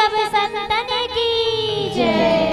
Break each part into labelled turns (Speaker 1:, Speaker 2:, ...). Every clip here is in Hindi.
Speaker 1: सब संतन की जय।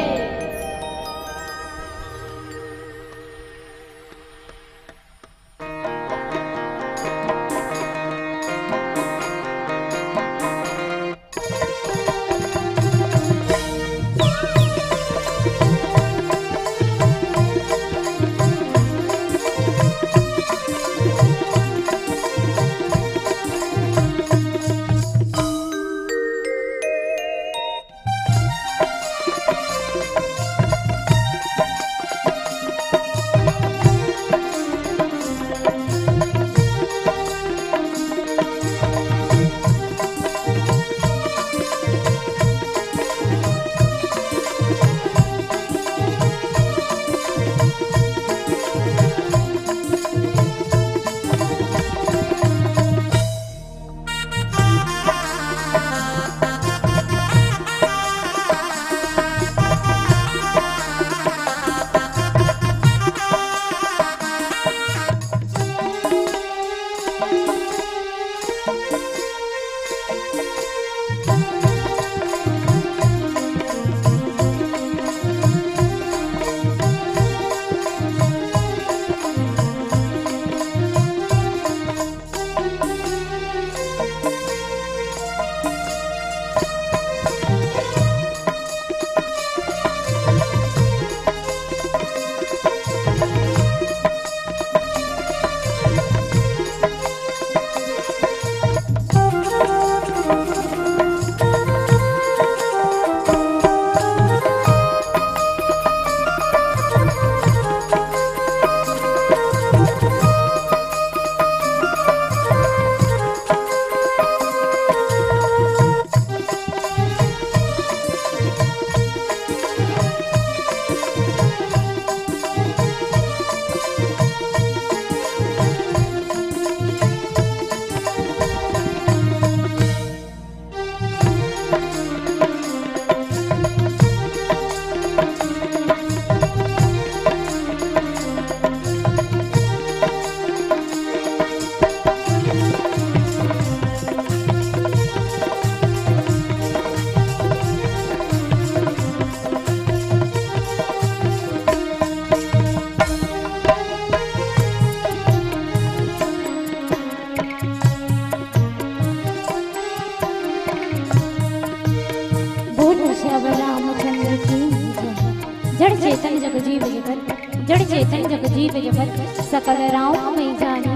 Speaker 1: जड़ चेतन जग जीव जगत, जड़ चेतन जग जीव जगत, सकल राम में जानी,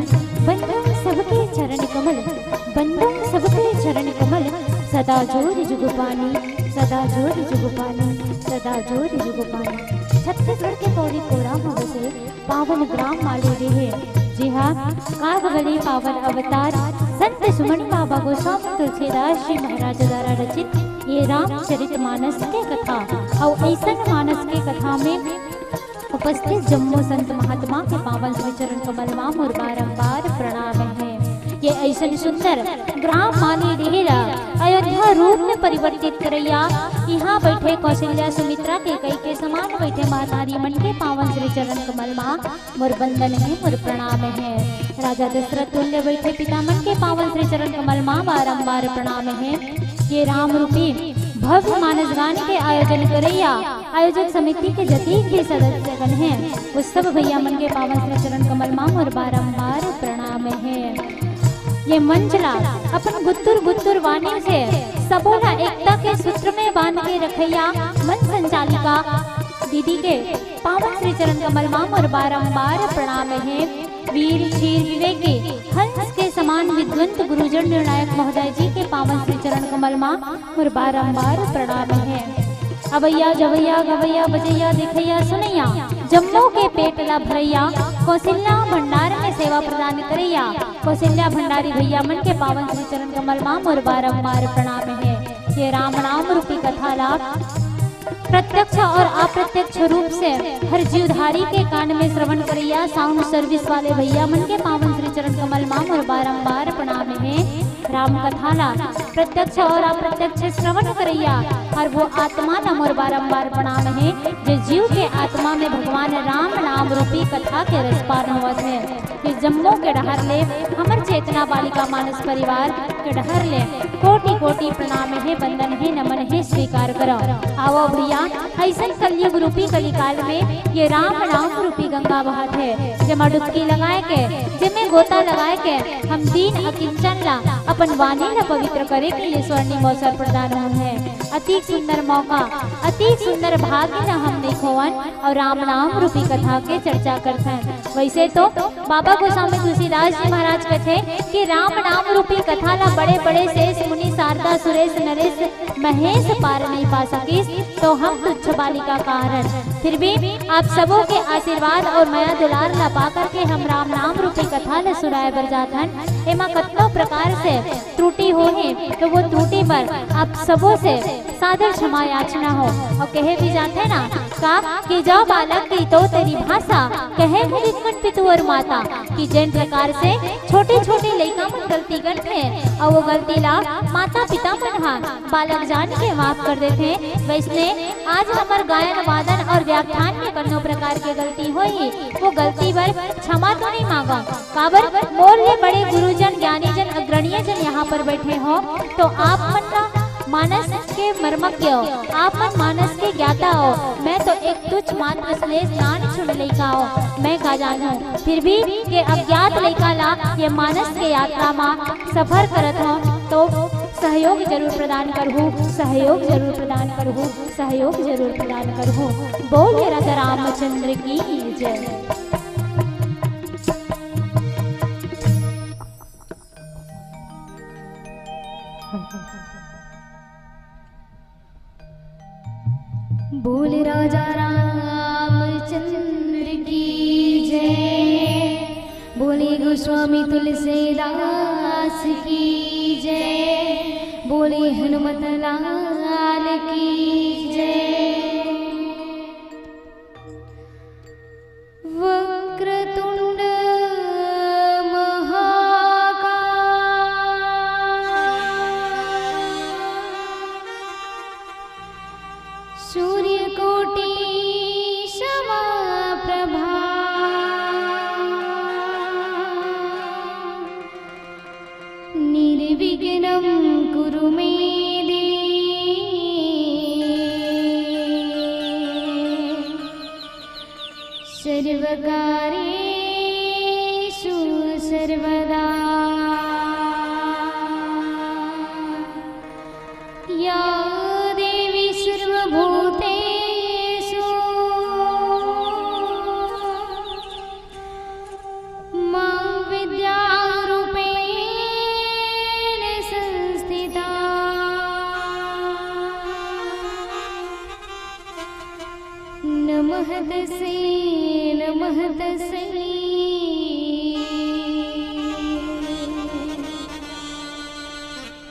Speaker 1: बंधु सबके चरण कमल, बंधु सबके चरण कमल, सदा जोर जुग पानी, सदा जोर जुग पानी, सदा जोर जुग पानी। छत्तीसगढ़ के पौड़ी कोरा बसे पावन ग्राम माले रहे। जी हाँ, कागबली पावन अवतार संत सुमन बाबा गोस्वामी तुलसीदास जी महाराज द्वारा रचित ये रामचरितमानस के कथा और ऐसन मानस के कथा में उपस्थित जम्मू संत महात्मा के पावन श्री चरण कमल माम और बारंबार प्रणाम है। ये ऐसन सुंदर ग्राम मानी रहेला अयोध्या रूप में परिवर्तित करैया। यहाँ बैठे कौशल्या सुमित्रा के कई के समान बैठे महतारी मन के पावन श्री चरण कमल माँ मोर बंदन है, मोर प्रणाम है। राजा दशरथ तुल्य बैठे पिता मन के पावन श्री चरण कमल माँ बारंबार प्रणाम है। ये राम रूपी भव्य मानस गान के आयोजन करैया आयोजक समिति के जति के सदस्यगण हैं, उस सब भैया मन के पावन श्री चरण कमल माँ और बारंबार प्रणाम है। ये मंचला अपन गुत्तुर गुत्तुर वाणी से सबोला एकता के सूत्र में बांध के रखैया मन संचालिका दीदी के पावन श्री चरण कमल माँ और बारंबार प्रणाम है। वीर क्षीर विवेकी हंस के समान विद्वंत गुरुजन निर्णायक महोदय जी के पावन श्री चरण कमल माँ और बारंबार प्रणाम है। अवैया जवैया गवैया बजैया दिखैया सुनैया जम्मू के पेटला भरैया कौशल्या भंडार में सेवा प्रदान करैया कौशल्या भंडारी भैया मन के पावन श्री चरण कमल माँ और बारंबार प्रणाम है। ये राम नाम रूपी कथा लाभ प्रत्यक्ष और अप्रत्यक्ष रूप से हर जीवधारी के कान में श्रवण करैया साउंड सर्विस वाले भैया मन के पावन श्री चरण कमल माम और बारंबार प्रणाम है। राम कथा ला प्रत्यक्ष और अप्रत्यक्ष श्रवण करैया और वो आत्मा न मोर बारंबार प्रणाम है जो जीव के आत्मा में भगवान राम नाम रूपी कथा के रसपान होवत है कि जम्मू के डहर ले हमर चेतना बालिका मानस परिवार के डहर ले कोटि कोटि प्रणाम है, वंदन है, नमन है, स्वीकार करो। आओ भैया, ऐसा कलयुग रूपी कलिकाल में ये राम नाम रूपी गंगा बहत है जमा डुबकी लगाए के जिमे गोता लगाए के हम दीन अकिंचन ला अपन वाणी ला पवित्र करे के लिए स्वर्णिम अवसर प्रदान हो है। अति सुंदर मौका, अति सुंदर भाग्य न हम देखोवन और राम नाम रूपी कथा के चर्चा करते हैं। वैसे तो बाबा गोस्वामी तुलसीदास जी महाराज कहते कि राम नाम रूपी कथा ला बड़े बड़े शेष मुनि शारदा सुरेश नरेश महेश पार नहीं पा सकीस, तो हम तुच्छ बालिका कारण फिर भी आप सबों के आशीर्वाद और माया दुलार ला पा करके हम राम नाम रूपी कथा ला सुनाए बर जाथन। एमा कतनो प्रकार से त्रुटि हो है तो वो त्रुटि पर आप सबों से सादर क्षमा याचना हो और कहे भी जाते ना का कि जाओ बालक की तो तेरी भाषा कहे मुदित पितु और माता कि जिन प्रकार से छोटे छोटे लड़का मन गलती करते हैं और वो गलती ला माता पिता मन बालक जान के माफ कर देते, वैसने आज हमार गायन वादन और व्याख्यान में कन्नो प्रकार के गलती हुई वो गलती पर क्षमा तो नहीं मांगा काबर मोर ये बड़े गुरुजन ज्ञानी जन अग्रणीय जन यहाँ पर बैठे हो तो आप मन का मानस के मर्मज्ञ हो, आप मन मानस के ज्ञाता हो। मैं तो एक तुच्छ मात्र श्लेष नान छुड़ लइका हो, मैं का जानू फिर भी के अज्ञात लइका ला ये मानस के यात्रा में सफर करत हो तो सहयोग जरूर प्रदान करहूँ, सहयोग जरूर प्रदान करहूँ, सहयोग जरूर प्रदान करहूँ। बोल राजा रामचंद्र की जय।
Speaker 2: बोल राजा रामचंद्र की जय, बोले गोस्वामी तुलसीदास की जय, बोले हनुमत लाल की जय। वक्रतुंड सूर्यकोटि समप्रभा, निर्विघ्नं कुरु मे देव, सर्वकार्येषु सर्वदा। या देवी सर्वभूतेषु मां विद्यारूपेण संस्थिता, नमः तस्यै नमः तस्यै,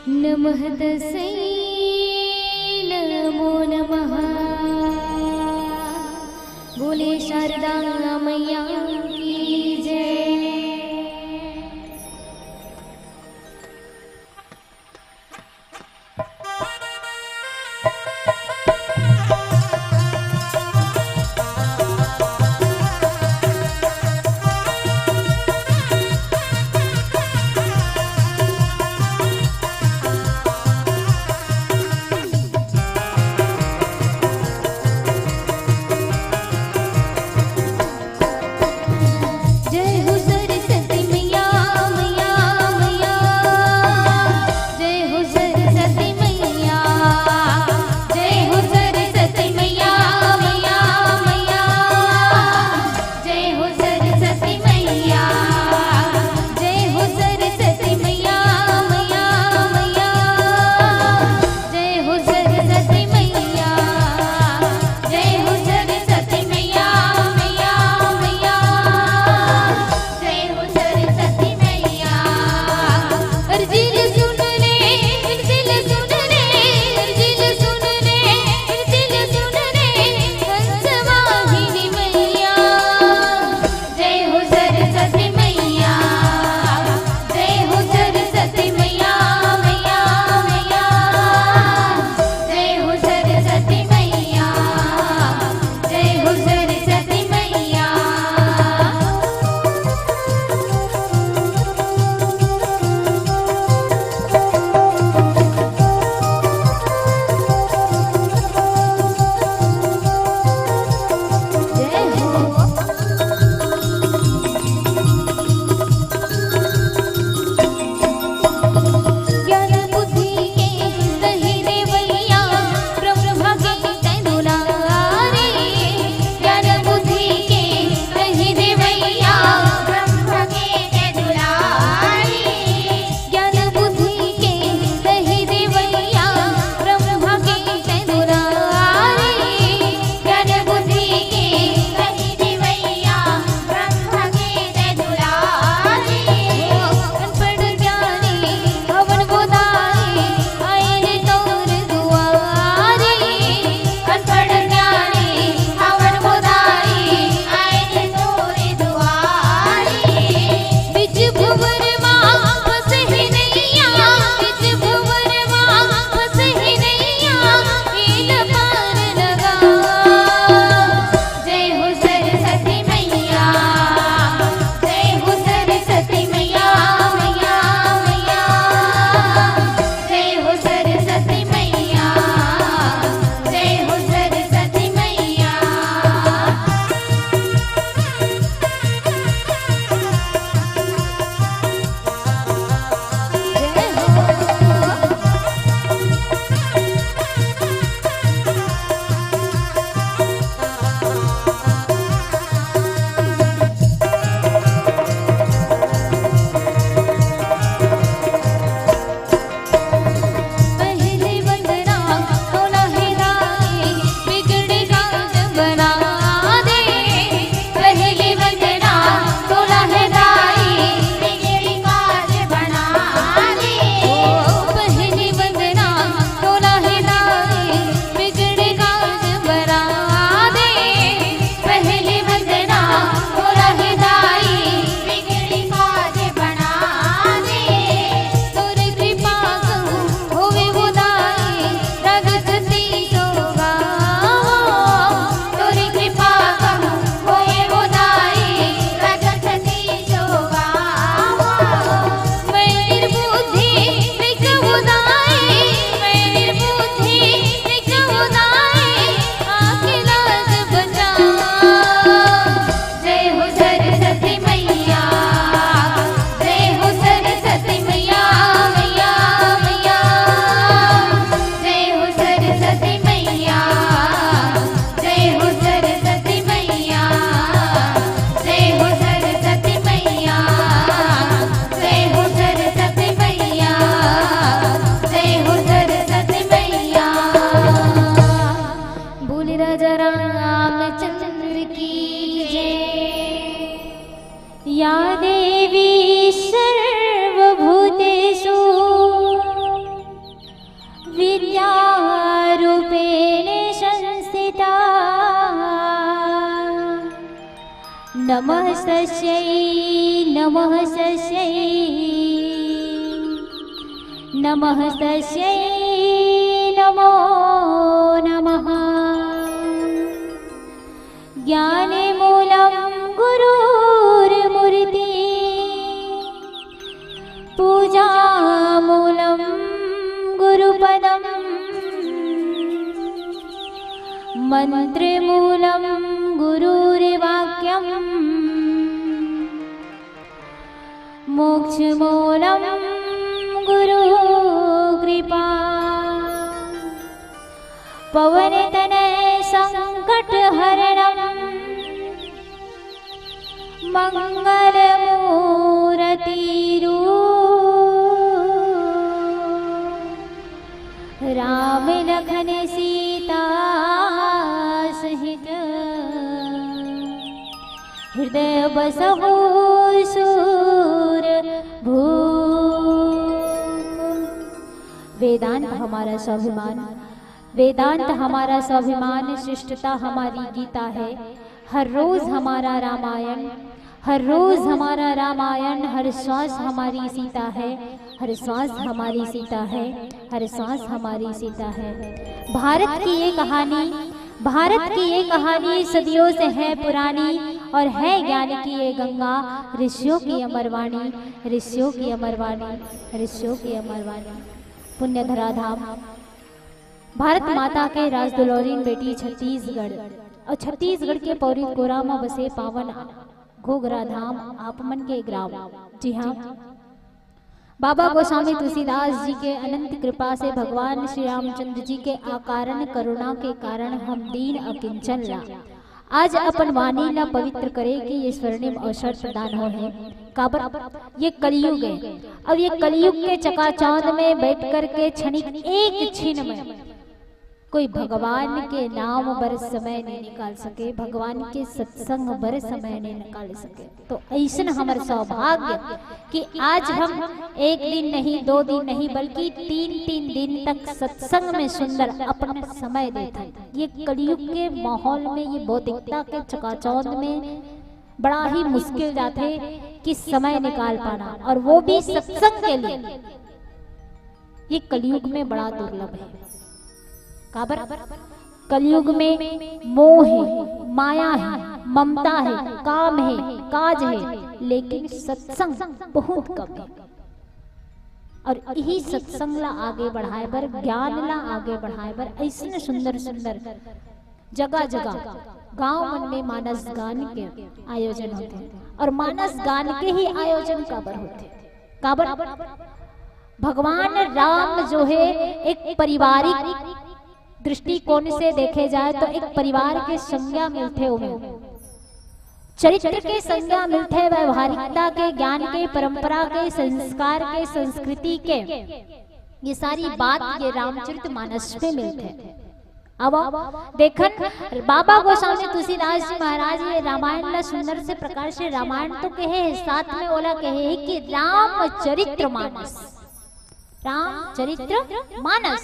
Speaker 2: नमः तस्यै नमो नमः। बोले शारदा मैया की जय।
Speaker 1: नमः तस्यै नमः तस्यै नमः तस्यै नमो नमः। ज्ञानमूलं गुरुर्मूर्ति पूजामूलं गुरुपदम् मन्त्रमूलं गुरुर्वाक्यम् मोक्षमूलं गुरुकृपा। पवनतनय संकटहरणं मंगलमूर्तिरूप राम लखन सीता सहित हृदय बसहु वेदांत हमारा स्वाभिमान, वेदांत हमारा स्वाभिमान, श्रेष्ठता हमारी गीता है। हर रोज हमारा रामायण, हर रोज हमारा रामायण, हर श्वास हमारी सीता है, हर श्वास हमारी सीता है, हर श्वास हमारी सीता है। भारत की ये कहानी, भारत की ये कहानी सदियों से है पुरानी और है ज्ञान की ये गंगा, ऋषियों की अमरवाणी, ऋषियों की अमरवाणी, ऋषियों की अमरवाणी। पुण्य धराधाम भारत माता के राजदुलौरीन बेटी छत्तीसगढ़ और छत्तीसगढ़ के पौरी कोरा में बसे पावन घोघरा धाम आपमन के ग्राम। जी हाँ, बाबा गोस्वामी तुलसीदास जी के अनंत कृपा से भगवान श्री रामचंद्र जी के अकारण करुणा के कारण हम दीन अकिंचन ला आज अपन वाणी ला पवित्र करे कि ये स्वर्णिम अवसर प्रदान हो है। काबर ये कलयुग है। अब ये कलयुग के चकाचौंध में बैठ कर के क्षणिक एक क्षण में कोई भगवान के नाम बर समय नहीं निकाल सके, भगवान के सत्संग बर समय नहीं निकाल सके। तो ऐसा हमारा सौभाग्य कि आज हम एक दिन नहीं, 2 दिन नहीं, बल्कि 3 दिन तक सत्संग में सुंदर अपना समय देते। ये कलयुग के माहौल में, ये भौतिकता के चकाचौंध में बड़ा ही मुश्किल जाते कि समय निकाल पाना, और वो भी सत्संग के लिए। ये कलयुग में बड़ा दुर्लभ है। काबर कलयुग में मोह है, माया है, ममता है, काम है, काज है, लेकिन सत्संग बहुत कम है। और यही सत्संग ला आगे बढ़ाए बर, ज्ञान ला आगे बढ़ाए बर ऐसे सुंदर सुंदर जगह जगह गांव मन में मानस गान के आयोजन होते हैं। और मानस गान के ही आयोजन काबर होते, काबर भगवान राम जो है एक पारिवारिक दृष्टिकोण से देखे जाए तो एक परिवार के संज्ञा मिलते, चरित्र के संज्ञा मिलते, व्यवहारिकता के, ज्ञान के, परंपरा के, संस्कार के, संस्कृति के, ये सारी बात ये रामचरितमानस में मिलते। अब देखन बाबा गोस्वामी तुलसीदास जी महाराज ये रामायण ला सुंदर से प्रकार से रामायण तो कहे, साथ में ओला कहे कि रामचरितमानस, रामचरितमानस।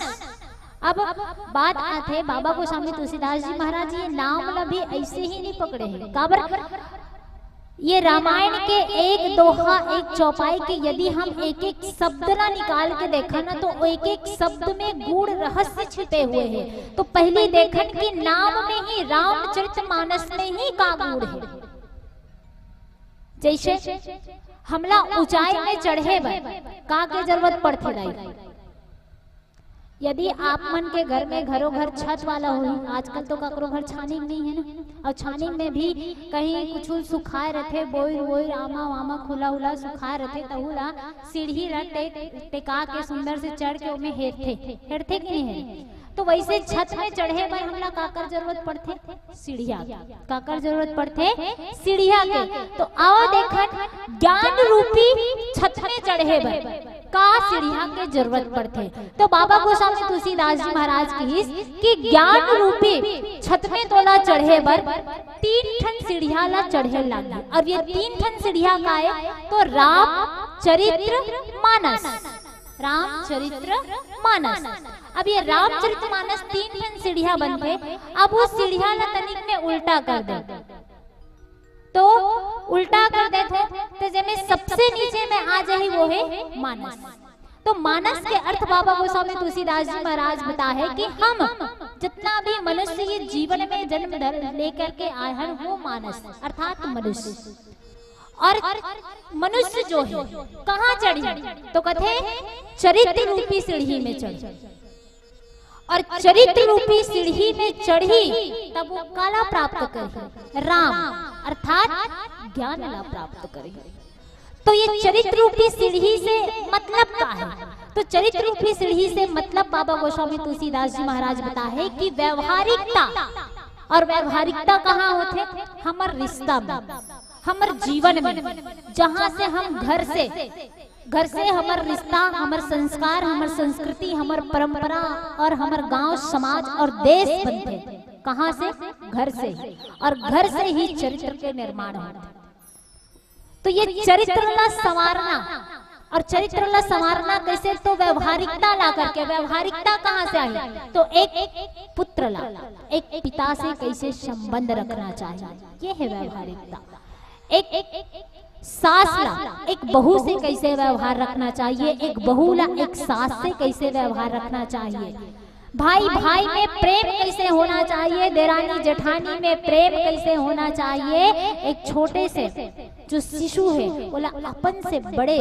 Speaker 1: अब बात आते बाबा गोस्वामी तुलसीदास जी महाराज ये नाम ला भी ऐसे ही नहीं पकड़े हैं। काबर ये रामायण के एक दोहा, एक चौपाई के यदि हम एक एक शब्द ना निकाल के देखा ना, तो एक एक शब्द में गूढ़ रहस्य छिपे हुए हैं। तो पहली देखन कि नाम में ही, रामचरितमानस में ही का गूढ़ है। जैसे हमला ऊंचाई में चढ़े का के जरूरत पड़ती रही। यदि आप मन के घर में घरों घर छत वाला हो, आजकल तो ककरो घर छानी नहीं है ना, और छानी में भी कहीं कुछ सुखाए रहते, बोर वोर आमा वामा खुला उला सुखाए रहते, तहुला सीढ़ी टेका के सुंदर से चढ़ के उमें हेरथे कि नहीं है। तो वैसे छत में चढ़े भाई हमला काकर जरूरत पड़ते, सीढ़िया काकर जरूरत पड़ते, सीढ़िया के। तो आओ देखन ज्ञान रूपी छत में चढ़े भाई का सीढ़िया के जरूरत पड़ते। तो बाबा गोस्वामी तुलसीदास जी महाराज की कि ज्ञान रूपी छत में तोला चढ़े बर 3 ठन सीढ़िया ला चढ़े लागे। और ये 3 ठन सीढ़िया का है तो रामचरितमानस, रामचरितमानस। अब ये रामचरितमानस 3 ठन सीढ़िया बनते। अब वो सीढ़िया ला तनिक में उल्टा कर दे, तो उल्टा कर देते तो जेमे सबसे नीचे में आ जाए वो है मानस। तो मानस के अर्थ बाबा गोस्वामी तुलसीदास जी महाराज बता है कि हम जितना भी मनुष्य ये जीवन में जन्म लेकर के आए हैं वो मानस अर्थात मनुष्य। और मनुष्य जो है कहाँ चढ़ी तो कहते चरित्र रूपी सीढ़ी में चढ़ी, और चरित्र रूपी सीढ़ी में चढ़ी तब वो काला प्राप्त करी राम अर्थात ज्ञान ला प्राप्त करी। तो ये चरित्र रूपी सीढ़ी से मतलब क्या है? तो चरित्र रूपी सीढ़ी से मतलब बाबा गोस्वामी तुलसीदास जी महाराज बता है कि व्यवहारिकता, और व्यवहारिकता कहाँ होते? हमार रिश्ता में, हमार जीवन में, जहाँ से हम घर से हमार रिश्ता, हमार संस्कार, हमार संस्कृति, हमार परंपरा और हमार गांव समाज और देश बनते। कहाँ से? घर से। और घर से ही चरित्र के निर्माण होते। तो ये चरित्र ला संवारना, और चरित्र ला संवारना कैसे? तो व्यवहारिकता ला करके। व्यवहारिकता कहाँ से आई? तो एक पुत्र ला, एक पिता से कैसे संबंध रखना चाहिए, ये है व्यवहारिकता। एक सास ला एक बहू से कैसे व्यवहार रखना चाहिए, एक बहू ला एक सास से कैसे व्यवहार रखना चाहिए, भाई भाई में प्रेम कैसे होना चाहिए, देरानी जेठानी में प्रेम कैसे होना चाहिए। एक छोटे से जो शिशु है बोला अपन से बड़े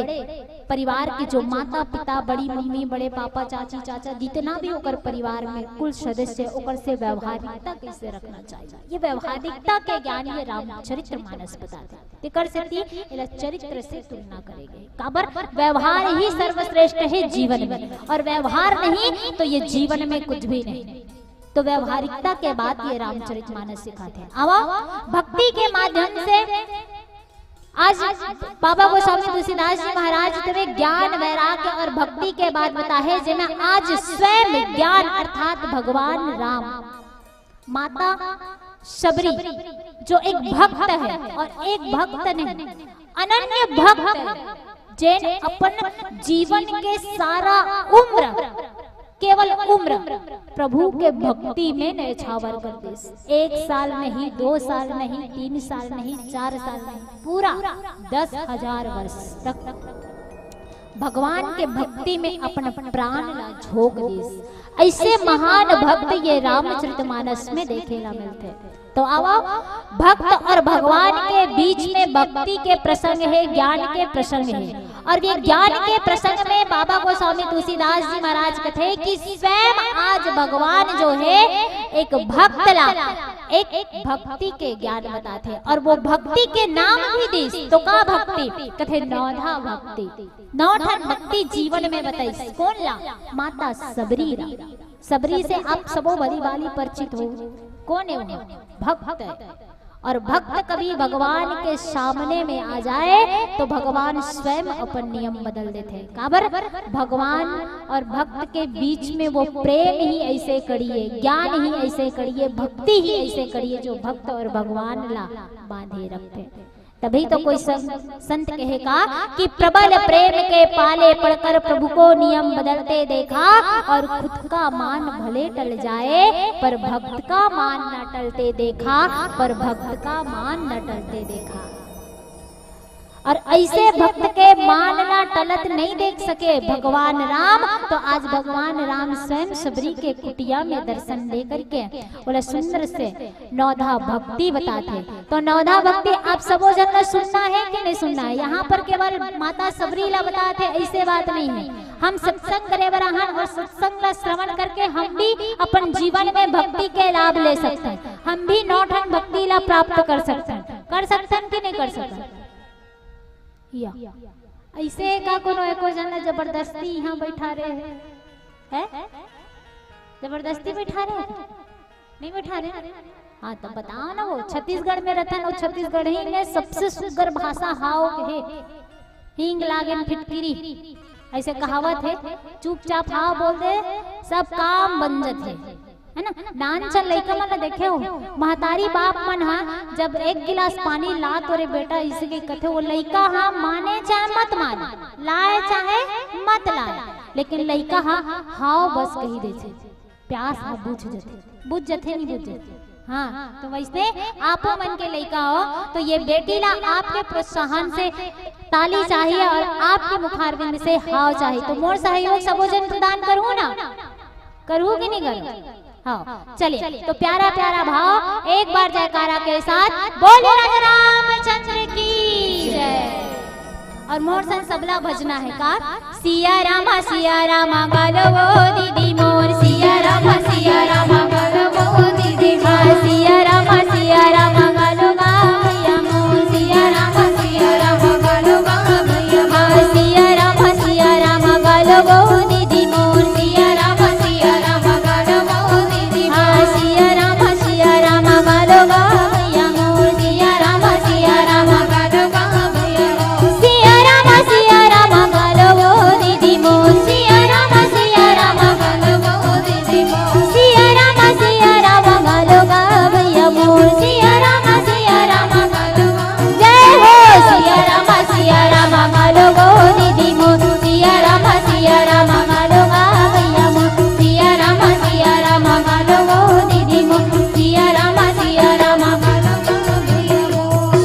Speaker 1: परिवार के जो माता पिता, बड़ी मम्मी, बड़े पापा, चाची, चाचा, जितना भी ओकर परिवार में कुल सदस्य ओकर से व्यवहारिकता कैसे रखना चाहिए, ये व्यवहारिकता के ज्ञान ये रामचरित्र मानस बताते। कर सकती है चरित्र से तुलना करेंगे। काबर व्यवहार ही सर्वश्रेष्ठ है जीवन में, और व्यवहार नहीं तो ये जीवन में कुछ भी नहीं। तो व्यवहारिकता के बाद ये रामचरित मानस सिखाते हैं। अब भक्ति के माध्यम से आज बाबा गोस्वामी तुलसीदास जी महाराज तुम्हें ज्ञान, वैराग्य और भक्ति के बाद बता है जिन्हें आज स्वयं ज्ञान अर्थात भगवान राम, माता शबरी जो एक भक्त है और एक भक्त नहीं अनन्य भक्त है, जिन अपन जीवन के सारा उम्र, केवल उम्र प्रभु के भक्ति में न्यौछावर कर दे। 1 साल नहीं, 2 साल नहीं, 3 साल नहीं, 4 साल नहीं, पूरा 10,000 वर्ष तक भगवान के भक्ति में अपन प्राण ला झोंक दे। ऐसे महान भक्त ये रामचरितमानस में देखेला मिलते। तो आओ भक्त और भगवान के बीच में भक्ति के प्रसंग है, ज्ञान के प्रसंग है, और ये ज्ञान के प्रसंग में बाबा गोस्वामी तुलसीदास जी महाराज कहते कि स्वयं आज भगवान जो है एक भक्त ला एक भक्ति के ज्ञान बताते, और वो भक्ति के नाम भी दी। तो का भक्ति कहते? नौधा भक्ति, नौठन भक्ति जीवन में बताई। कौन ला? माता सबरी ला। सबरी से आप सबो बड़ी वाली परिचित हो। कौन है वो? भक्त है। और भक्त कभी भगवान के सामने में आ जाए तो भगवान स्वयं अपन नियम बदल देते हैं। काबर भगवान और भक्त के बीच में वो प्रेम ही ऐसे करिए, ज्ञान ही ऐसे करिए, भक्ति ही ऐसे करिए जो भक्त और भगवान ला बांधे रखते। तभी तो कोई संत कहेगा कि प्रबल प्रेम के पाले पड़कर प्रभु को नियम बदलते देखा, और खुद का मान भले टल जाए पर भक्त का मान न टलते देखा, पर भक्त का मान न टलते देखा। और ऐसे भक्त के मान ना टलत नहीं देख सके भगवान राम, तो आज भगवान राम स्वयं सबरी के कुटिया में दर्शन दे करके बोला सुंदर से नौधा भक्ति बताते। तो नौधा भक्ति आप सबो जन ने सुनना है कि नहीं सुनना है? यहाँ पर केवल माता सबरी ला बताते, ऐसे बात नहीं है। हम सत्संग करे बराहन और सत्संग ला श्रवण करके हम भी अपन जीवन में भक्ति के लाभ ले सकते हैं, हम भी नौठन भक्ति ला प्राप्त कर सकते हैं। कर सकते हैं कि नहीं कर सकते? या ऐसे का कोनो एको जना जबरदस्ती यहाँ बैठा रहे हैं? जबरदस्ती बैठा रहे नहीं बैठा रहे? हाँ तो बताओ ना, वो छत्तीसगढ़ में रहता है और छत्तीसगढ़ ही में सबसे सुंदर भाषा हाव है। हींग लागेन फिटकिरी ऐसे कहावत है। चुपचाप हाव बोल दे सब काम बन जाते है ना। नान चल लइका मन देखे हो, महतारी बाप मन हा जब 1 गिलास पानी ला तोरे बेटा इसके कथे वो लइका हा माने चाहे मत माने, लाए चाहे मत लाए, लेकिन लइका हा हाव बस कही दे छे। प्यास हा बुझ जथे नहीं बुझ जथे। हाँ, तो वैसे आप मन के लइका हो तो ये बेटी ला आपके प्रोत्साहन से ताली चाहिए और आपके मुखारबिंद से हाव चाहिए। तो मोर सहयोग सबोजन प्रदान करूँ ना, करूँ कि नहीं करूँ? हाँ, चलिए तो प्यारा प्यारा भाव एक बार जयकारा के साथ बोले राजा रामचंद्र की जय। और मोर सन सबला भजना है का सिया रामा गालो वो दीदी मोर, सिया रामा गालो वो दीदी मोर, सिया रामा गालो गा भैया मोर, सिया रामा गालो गा भैया मोर, सिया रामा गालो वो दीदी मोर, सिया रामा गालो वो दीदी मोर, सिया रामा गालो गा भैया मोर, सिया रामा गालो गा भैया मोर, सिया रामा गालो वो दीदी मोर, सिया रामा गालो वो दीदी मोर, सिया रामा गालो गा भैया मोर, सिया रामा गालो जय हो, सिया रामा गालो वो दीदी मोर, सिया रामा गालो गा भैया मोर, सिया रामा गालो वो दीदी मोर, सिया रामा गालो गा भैया मोर।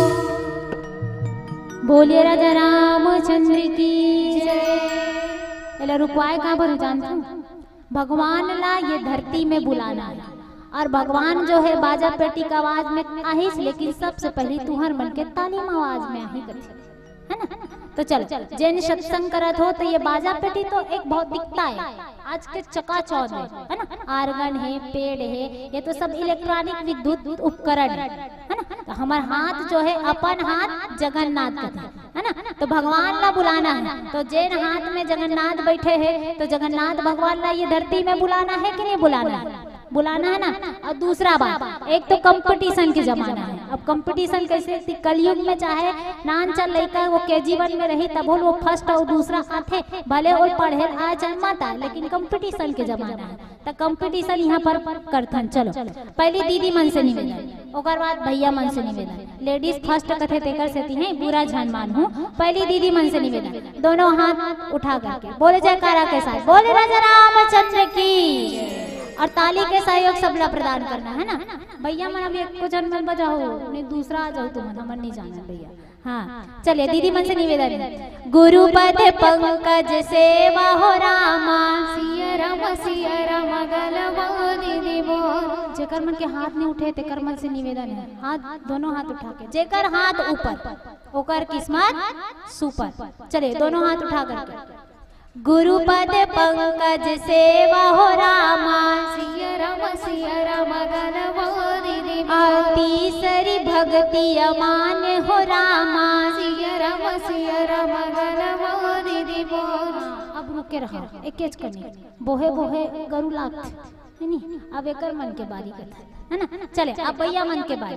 Speaker 1: बोलिए राजा रामचंद्र की जय। एला रुकवाए कहाँ पर जानता हूँ, भगवान ला ये धरती में बुलाना है और भगवान जो है बाजा पेटी का आवाज में आहिस, लेकिन सबसे पहले तुहर मन के तालीम आवाज में आही कथी है ना। तो चलो जैन सत्संग करत हो तो ये बाजा पेटी तो एक बहुत दिखता है आज के चकाचौंध है ना, आर्गन है, पेड़ है, ये तो सब इलेक्ट्रॉनिक विद्युत उपकरण है ना। तो हमार हाथ जो है अपन हाथ जगन्नाथ है ना, तो भगवान ला बुलाना है। तो जैन हाथ में जगन्नाथ बैठे हैं तो जगन्नाथ भगवान ला ये धरती में बुलाना है कि नहीं बुलाना है? बुलाना है ना। और दूसरा बात, एक तो कंपटीशन के जमाना है। अब कंपटीशन कैसे, कलयुग में चाहे नान चल लड़का वो KG1 में रही तब वो फर्स्ट और दूसरा आथे, भले वो पढ़े आ जन्माता, लेकिन कंपटीशन के जमाना है तो कंपटीशन यहाँ पर करथन। चलो पहली दीदी मन से निवेदन, ओकर बाद भैया मन से निवेदन, लेडीज फर्स्ट कथे तेकर सेती है, बुरा जान मान हूँ। पहली दीदी मन से निवेदन, दोनों हाथ उठा करके बोले जयकारा के साथ बोले राजा रामचंद्र की, और ताली के सहयोग सबला प्रदान करना है ना। भैया मन अभी एक जन मन बजाओ, नहीं दूसरा आ जाओ, तुम मन नहीं जाना भैया। हाँ चलिए दीदी मन से निवेदन, गुरुपद पंकज सेवा हो रामा,
Speaker 2: सिया रामा गलवा दीदी मोर।
Speaker 1: जेकर मन के हाथ नहीं उठे तेकर मन से निवेदन है, हाथ दोनों हाथ उठा के, जेकर हाथ ऊपर ओकर किस्मत सुपर। चलिए दोनों हाथ उठा करके, गुरुपद पंकज सेवा हो रामा,
Speaker 2: सिया रामा गलवा दीदी मोर।
Speaker 1: तीसरी भक्ति अमान हो रामा,
Speaker 2: सिया रामा गलवा दीदी मोर।
Speaker 1: अब रुके रहा एक केच करने, बोहे बोहे गरु लागत है नी। अब एकर मन के बारी कथा है ना। चले अब भैया मन के बारी,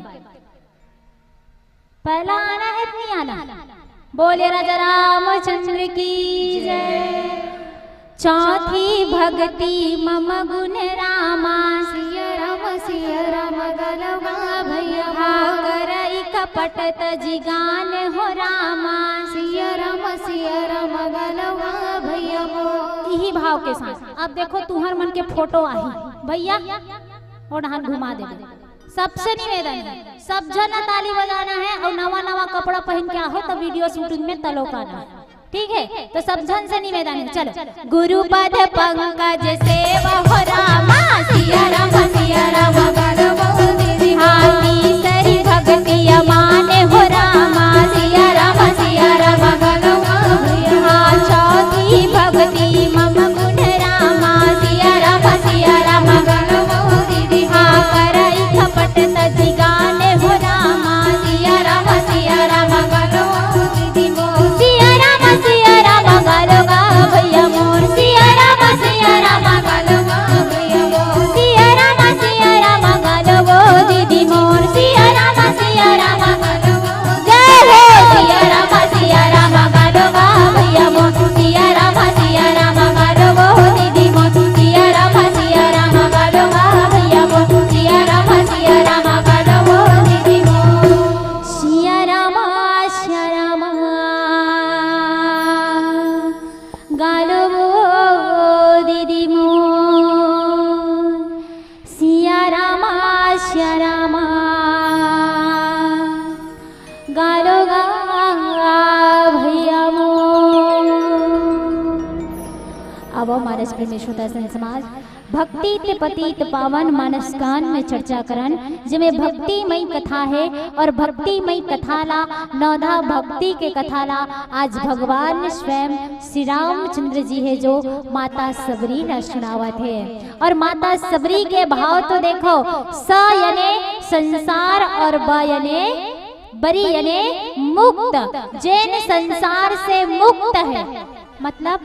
Speaker 1: पहला आना है नहीं आना, बोले राजा रामचंद्र की जय। चौथी भक्ति मम गुण रामा,
Speaker 2: सिया रामा गलवा भैया मोर।
Speaker 1: करई कपट तजिगान हो रामा,
Speaker 2: सिया रामा गलवा भैया मोर।
Speaker 1: यही भाव के साथ अब देखो तुहर मन के फोटो आई भैया और हाथ घुमा दे। सबसे निवेदन है सब जन ताली बजाना है और नवा नवा कपड़ा पहन के आओ तो वीडियो शूटिंग में तलोकाना है, ठीक है। तो सब जन से निवेदन है, चलो गुरुपद पंकज सेवा हो रामा, सिया रामा गलवा दीदी मोर। तीसरी भक्ति अमान हो रामा, सिया रामा गलवा भैया मोर। चौथी भक्ति मम गुण रामा, सिया रामा गलवा दीदी मोर। करई खपट तजिगान हो रामा, सिया रामा गलवा दीदी मोर। सिया रामा गलवा भैया मोर, सिया रामा गलवा भैया स्थल में श्रोता संत समाज भक्ति ते पतित पावन मानस गान में चर्चा करन जिमें भक्तिमयी कथा है और भक्तिमयी कथा ला नौधा भक्ति के कथा ला आज भगवान स्वयं श्री रामचंद्र जी है जो माता सबरी ला सुनावत है। और माता सबरी के भाव तो देखो, स यानी संसार और ब यानी बरी यानी मुक्त, जैन संसार से मुक्त है, मतलब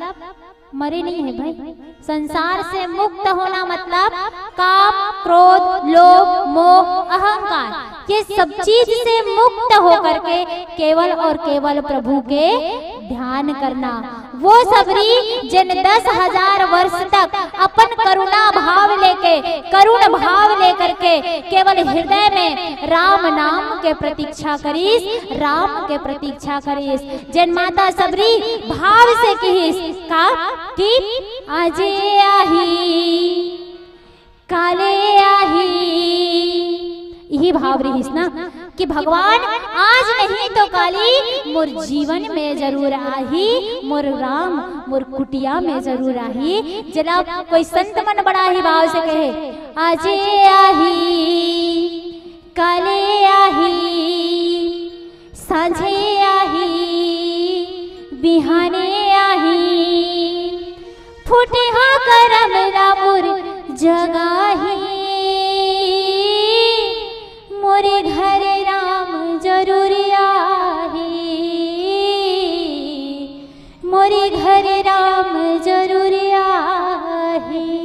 Speaker 1: मरे नहीं है भाई। संसार से मुक्त होना मतलब काम, क्रोध, लोभ, मोह, अहंकार, ये सब चीज से मुक्त होकर के केवल और केवल प्रभु के ध्यान करना। वो सबरी जिन 10,000 वर्ष तक अपन करुणा भाव लेके, करुण भाव लेकर के केवल हृदय में राम नाम के प्रतीक्षा करीस, राम के प्रतीक्षा करीस। जिन माता सबरी भाव से कहीस का कि आजे आही काले आही, यही भाव रहीस ना कि भगवान आज नहीं तो काली मोर जीवन में जरूर आही, मोर राम मोर कुटिया में जरूर आही। जनाब कोई संत मन बड़ा ही भाव से कहे आजे आही काले आही सांझे आही बिहाने आही, फूटे हा करम रामुर जगाही, मोरे घर राम जरूर आही, मोरे घर राम जरूर आही।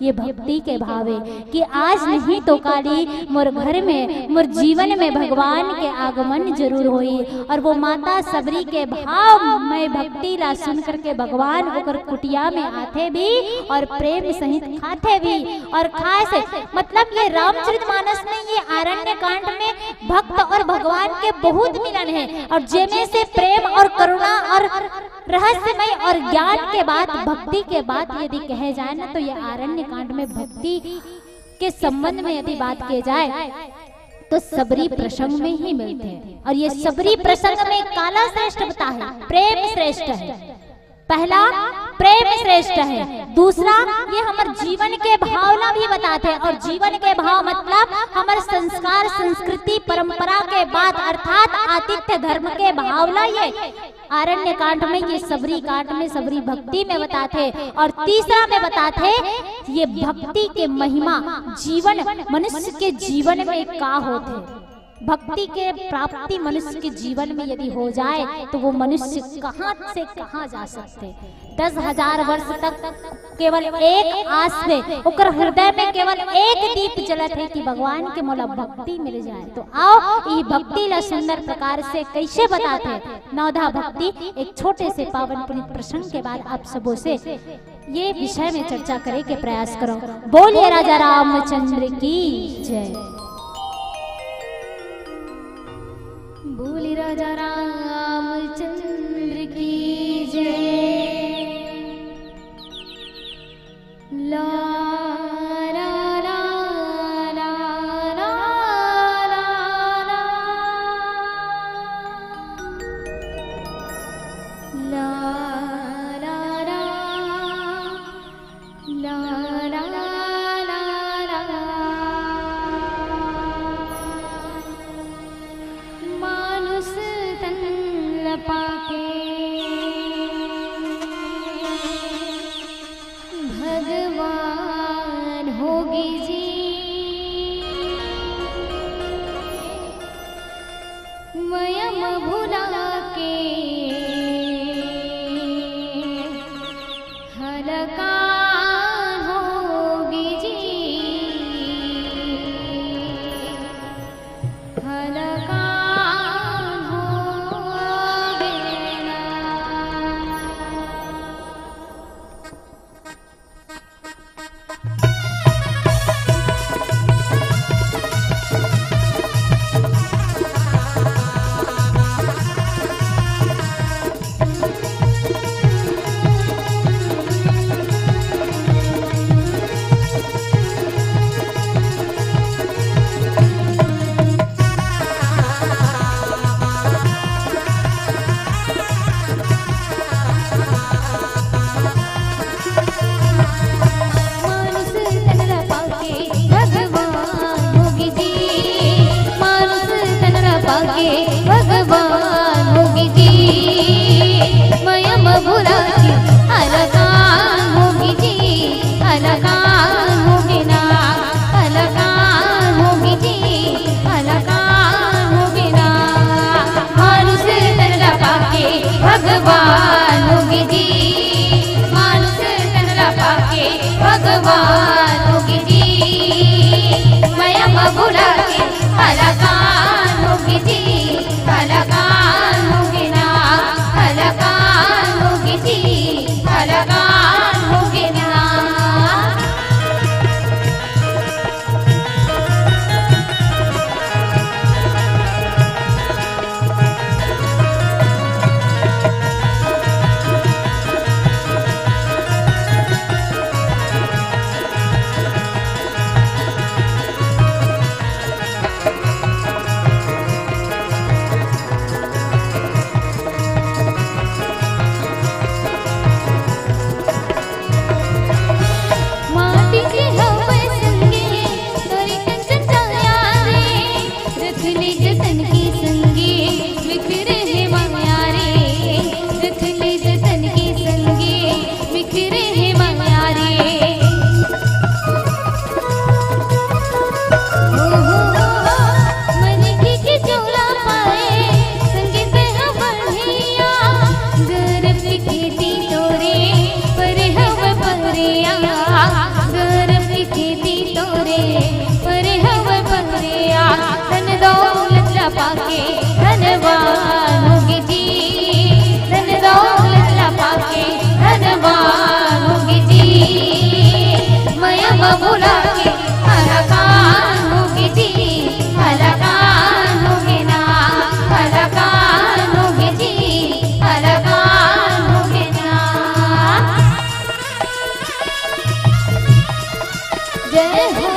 Speaker 1: ये भक्ति के भाव है कि आज नहीं तो काली मोर घर में, मोर जीवन में भगवान के आगमन जरूर होई। और वो माता सबरी के भाव में भक्ति ला सुन करके भगवान होकर कुटिया में आते भी और प्रेम सहित खाते भी। और खाए से मतलब ये रामचरितमानस में, ये आरण्य कांड में भक्त और भगवान के बहुत मिलन है। और जिनमें से प्रेम और करुणा और रहस्यमय और ज्ञान के बाद, भक्ति के बाद यदि कहे जाए ना तो ये आरण्य कांड में भक्ति के संबंध में यदि बात की जाए तो सबरी प्रसंग में ही मिलते हैं। और ये सबरी प्रसंग में काला श्रेष्ठ बता है, प्रेम श्रेष्ठ है। पहला प्रेम श्रेष्ठ है, दूसरा ये हमारे जीवन के भावना भी बताते हैं। और जीवन के भाव मतलब हमारे संस्कार, संस्कृति, परंपरा के बाद अर्थात आतिथ्य धर्म के भावना ये आरण्य कांड में, ये सबरी कांड में, सबरी भक्ति में बताते। और तीसरा में बताते ये भक्ति के महिमा जीवन मनुष्य के जीवन में का होते। भक्ति के प्राप्ति मनुष्य के जीवन में यदि हो जाए तो वो मनुष्य कहां से कहां जा सकते। 10,000 वर्ष तक केवल एक आस में ओकर हृदय में केवल एक दीप जलत है कि भगवान के मोला भक्ति मिल जाए। तो आओ ये भक्ति ला सुंदर प्रकार से कैसे बताते नवधा भक्ति एक छोटे से पावन पुनीत प्रसंग के बाद आप सबों से ये विषय में चर्चा करे के प्रयास करो। बोलिए राजा रामचंद्र की जय।
Speaker 2: बोली राजा रामचंद्र की जय। ला ला ला ला ला ला ला ला ला ला ला। भगवान होगी जी मयम भुला के हलकान होगी जी हलकान होगे ना। भगवान होगी जी माया भुला के हलाकान होगी जी हलाकान होगी ना हलाकान होगी जी हलाकान होगी ना धनवान होगी जी धन दौलत पाके धनवान होगी जी माया भुला के हलाकान होगी जी हलाकान होगी ना हलाकान होगी जी हलाकान होगी ना जय हो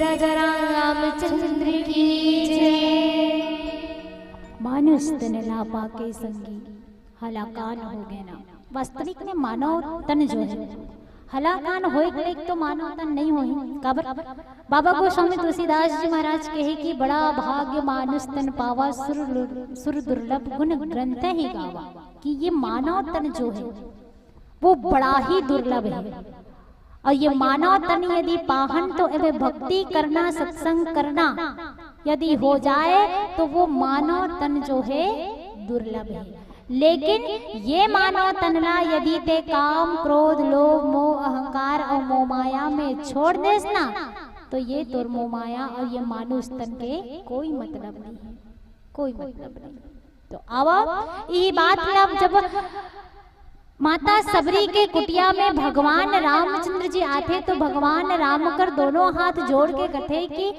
Speaker 2: राजा रामचंद्र की जय।
Speaker 1: मानुष तन ला पाके संगी हलाकान हो गए ना। वास्तविक में मानव तन जो है हलाकान होए एक तो मानव तन नहीं होई। काबर बाबा गोस्वामी तुलसीदास जी महाराज कहे कि बड़ा भाग्य मानुष तन पावा सुर दुर्लभ गुण ग्रंथ ही गावा। कि ये मानव तन जो है वो बड़ा ही दुर्लभ है। और ये मानव तन यदि पाहन तो एवं भक्ति करना सत्संग करना यदि हो जाए तो वो मानव तन जो है दुर्लभ है। लेकिन ये मानव तनला यदि ते काम क्रोध लोभ मोह अहंकार और मोह माया में छोड़ देस ना तो ये तुर मोह माया और ये मानुष तन के कोई मतलब नहीं है, कोई मतलब नहीं। तो अब ये बात जब माता सबरी के कुटिया में भगवान रामचंद्र जी आते तो भगवान राम कर दोनों हाथ जोड़ के कथे कि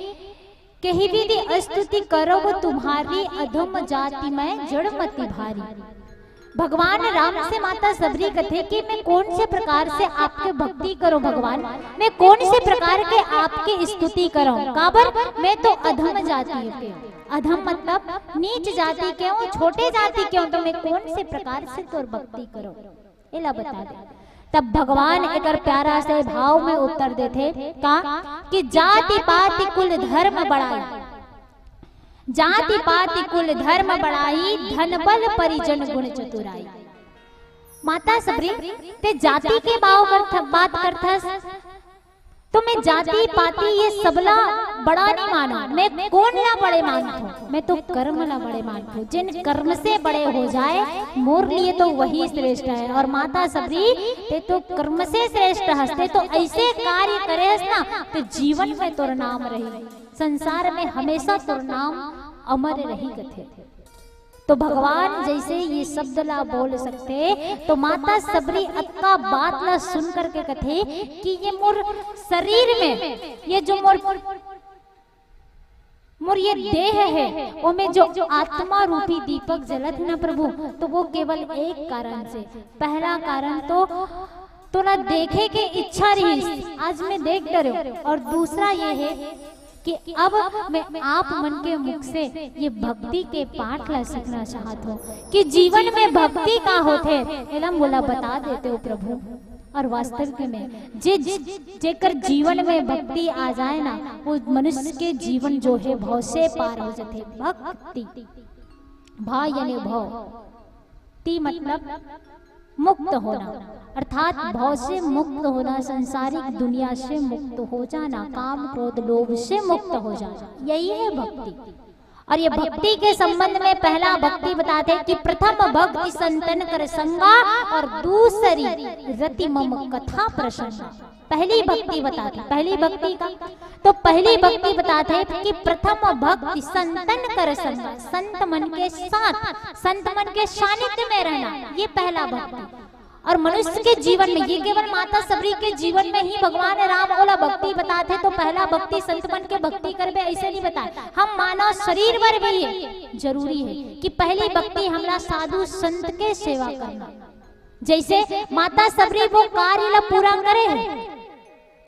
Speaker 1: कही विधि स्तुति करो वो तुम्हारी अधम जाति में जड़मति भारी। भगवान राम से माता सबरी कथे कि मैं कौन से प्रकार से आपके भक्ति करो भगवान, मैं कौन से प्रकार के आपकी स्तुति करो, काबर मैं तो अधम जाति के, अधम मतलब नीच जाति के हूँ, छोटे जाति के हूँ, तो मैं कौन से प्रकार से तोर भक्ति करो एला बता दे। तब भगवान एक प्यारा से भाव में उत्तर देते का कि जाति पाति कुल धर्म बढ़ाई, जाति पाति कुल धर्म बढ़ाई, धन बल परिजन गुण चतुराई। माता सबरी ते जाति के बात करथस तो मैं जाति पाति ये सबला बड़ा नहीं मानो, मैं कौन ला बड़े मानतो, मैं तो कर्म ला बड़े मानतो, जिन कर्म से बड़े हो जाए मोर लिए तो वही श्रेष्ठ है। और माता सबरी ते तो कर्म से श्रेष्ठ हस्ते, तो ऐसे कार्य करे हस ना तो जीवन में तोर नाम रही, संसार में हमेशा तोर नाम अमर रही कथे। तो भगवान जैसे ये शब्द ला बोल सकते तो माता सबरी अक्का बात ला सुन करके कथे कि ये मोर शरीर में ये जो मोर ये देह है उसमें जो आत्मा रूपी दीपक जलत ना प्रभु, तो वो केवल एक कारण से, पहला कारण तो ना देखे के इच्छा रही, आज मैं देख डरे, और दूसरा ये है कि अब मैं आप मन के मुख से ये भक्ति के पाठ ला सीखना चाहत हूँ कि जीवन में भक्ति का होते एलम बोला बता देते हो प्रभु। और वास्तविक में जेकर जीवन में भक्ति आ जाए ना वो मनुष्य के जीवन जो है भव से पार हो जाते। भक्ति भा यानी भव, ती मतलब मुक्त होना, अर्थात भव से मुक्त होना, संसारिक दुनिया से मुक्त हो जाना, काम क्रोध लोभ से मुक्त हो जाना, यही है भक्ति। और ये भक्ति के संबंध में पहला भक्ति बताते हैं कि प्रथम भक्ति संतन कर संगा और दूसरी रति मम कथा प्रसंगा। पहली भक्ति बताते, पहली भक्ति का तो पहली भक्ति बताते हैं कि प्रथम भक्ति संतन कर संगा, संत मन के साथ, संत मन के सानिध्य में रहना, ये पहला भक्ति। और मनुष्य के जीवन में, ये केवल माता सबरी के जीवन में ही भगवान राम ओला भक्ति बताते तो पहला भक्ति संत मन के भक्ति करबे ऐसे नहीं बताए, हम मानव शरीर भर भी है जरूरी है कि पहली भक्ति हमरा साधु संत के सेवा करना। जैसे माता सबरी वो कार्य ला पूरा करे है,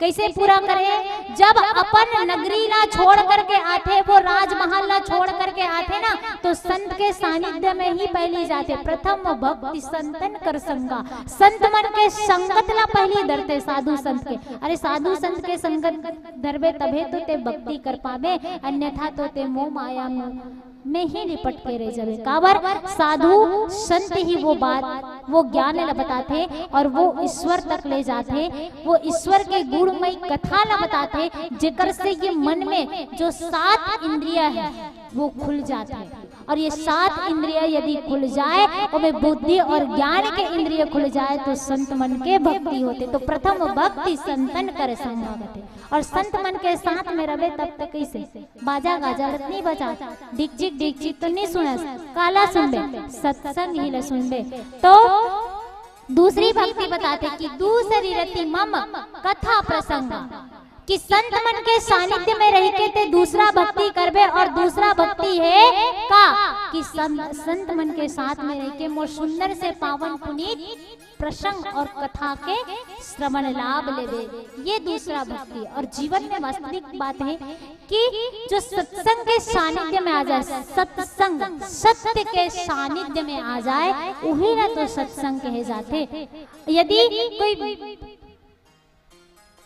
Speaker 1: कैसे पूरा करे, जब अपन नगरी ला छोड़ करके आते, वो राजमहल ला छोड़ करके आते ना तो संत के सानिध्य में ही पहले जाते। प्रथम भक्ति संतन कर संगा, संत मन के संगत ला पहले धरते साधु संत के। अरे साधु संत के संगत धरबे तभे तो ते भक्ति कर पावे, अन्यथा तो ते मोह माया में ही लिपट के रह जावे। काबर साधु संत ही वो बात वो ज्ञान ला बताते और वो ईश्वर तक ले जाते, वो ईश्वर के गुणमय कथा ला बताते, जेकर से ये मन में जो 7 इंद्रियां है वो खुल जाते हैं। और ये 7 इंद्रियां यदि खुल जाए और में बुद्धि और ज्ञान के इंद्रिय खुल जाए तो संत मन के भक्ति होते। तो प्रथम भक्ति संतन कर संगाते, और संत मन के साथ में रहे तब तक कैसे बाजा गाजा नहीं बजा, डिकचिक डिकचिक तो नहीं सुना, काला सुनबे, सत्संग ही सुनबे। तो दूसरी भक्ति बताते कि दूसरी रति मम कथा प्रसंगा, कि संत मन के सानिध्य में रह के ते दूसरा भक्ति करबे। और दूसरा भक्ति है का कि संत मन के साथ में रह के मोर सुंदर से पावन पुनीत प्रसंग और कथा के श्रवण लाभ लेवे, ये दूसरा भक्ति। और जीवन में वास्तविक बात है कि जो सत्संग के सानिध्य में आ जाए, सत्संग सत्य के सानिध्य में आ जाए वही ना तो सत्संग कहे जाते। यदि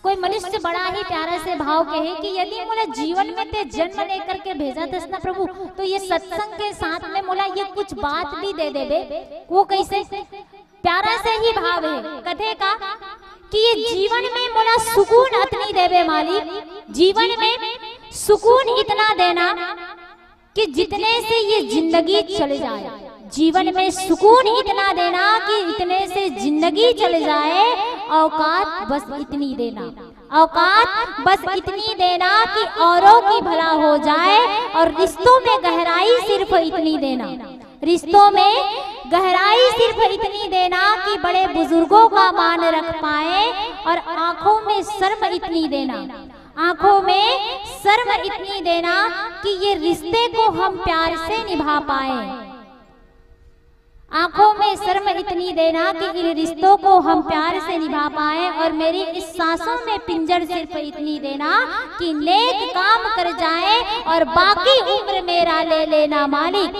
Speaker 1: कोई मनुष्य बड़ा ही प्यारा से भाव कहे कि यदि मोला जीवन में ते जन्म लेकर के भेजा था ना प्रभु, तो ये सत्संग के साथ में मोला ये कुछ बात भी दे देवे, वो कैसे प्यारा से ही भाव है कथे का कि ये जीवन में मोला सुकून अतनी देवे मालिक, जीवन में सुकून इतना देना कि जितने से ये जिंदगी चले जाए, जीवन में सुकून इतना देना कि इतने से जिंदगी चले जाए, औकात बस इतनी देना, औकात बस इतनी देना कि औरों की भला हो जाए, और रिश्तों में गहराई सिर्फ इतनी देना, रिश्तों में गहराई सिर्फ इतनी देना कि बड़े बुजुर्गों का मान रख पाए, और आंखों में शर्म इतनी देना, आंखों में शर्म इतनी देना कि ये रिश्ते को हम प्यार से निभा पाए। आंखों में शर्म इतनी देना कि इन रिश्तों को हम प्यार से निभा पाए, और मेरी इस सांसों में पिंजर सिर्फ इतनी देना कि नेक काम कर जाए, और बाकी उम्र मेरा ले लेना मालिक,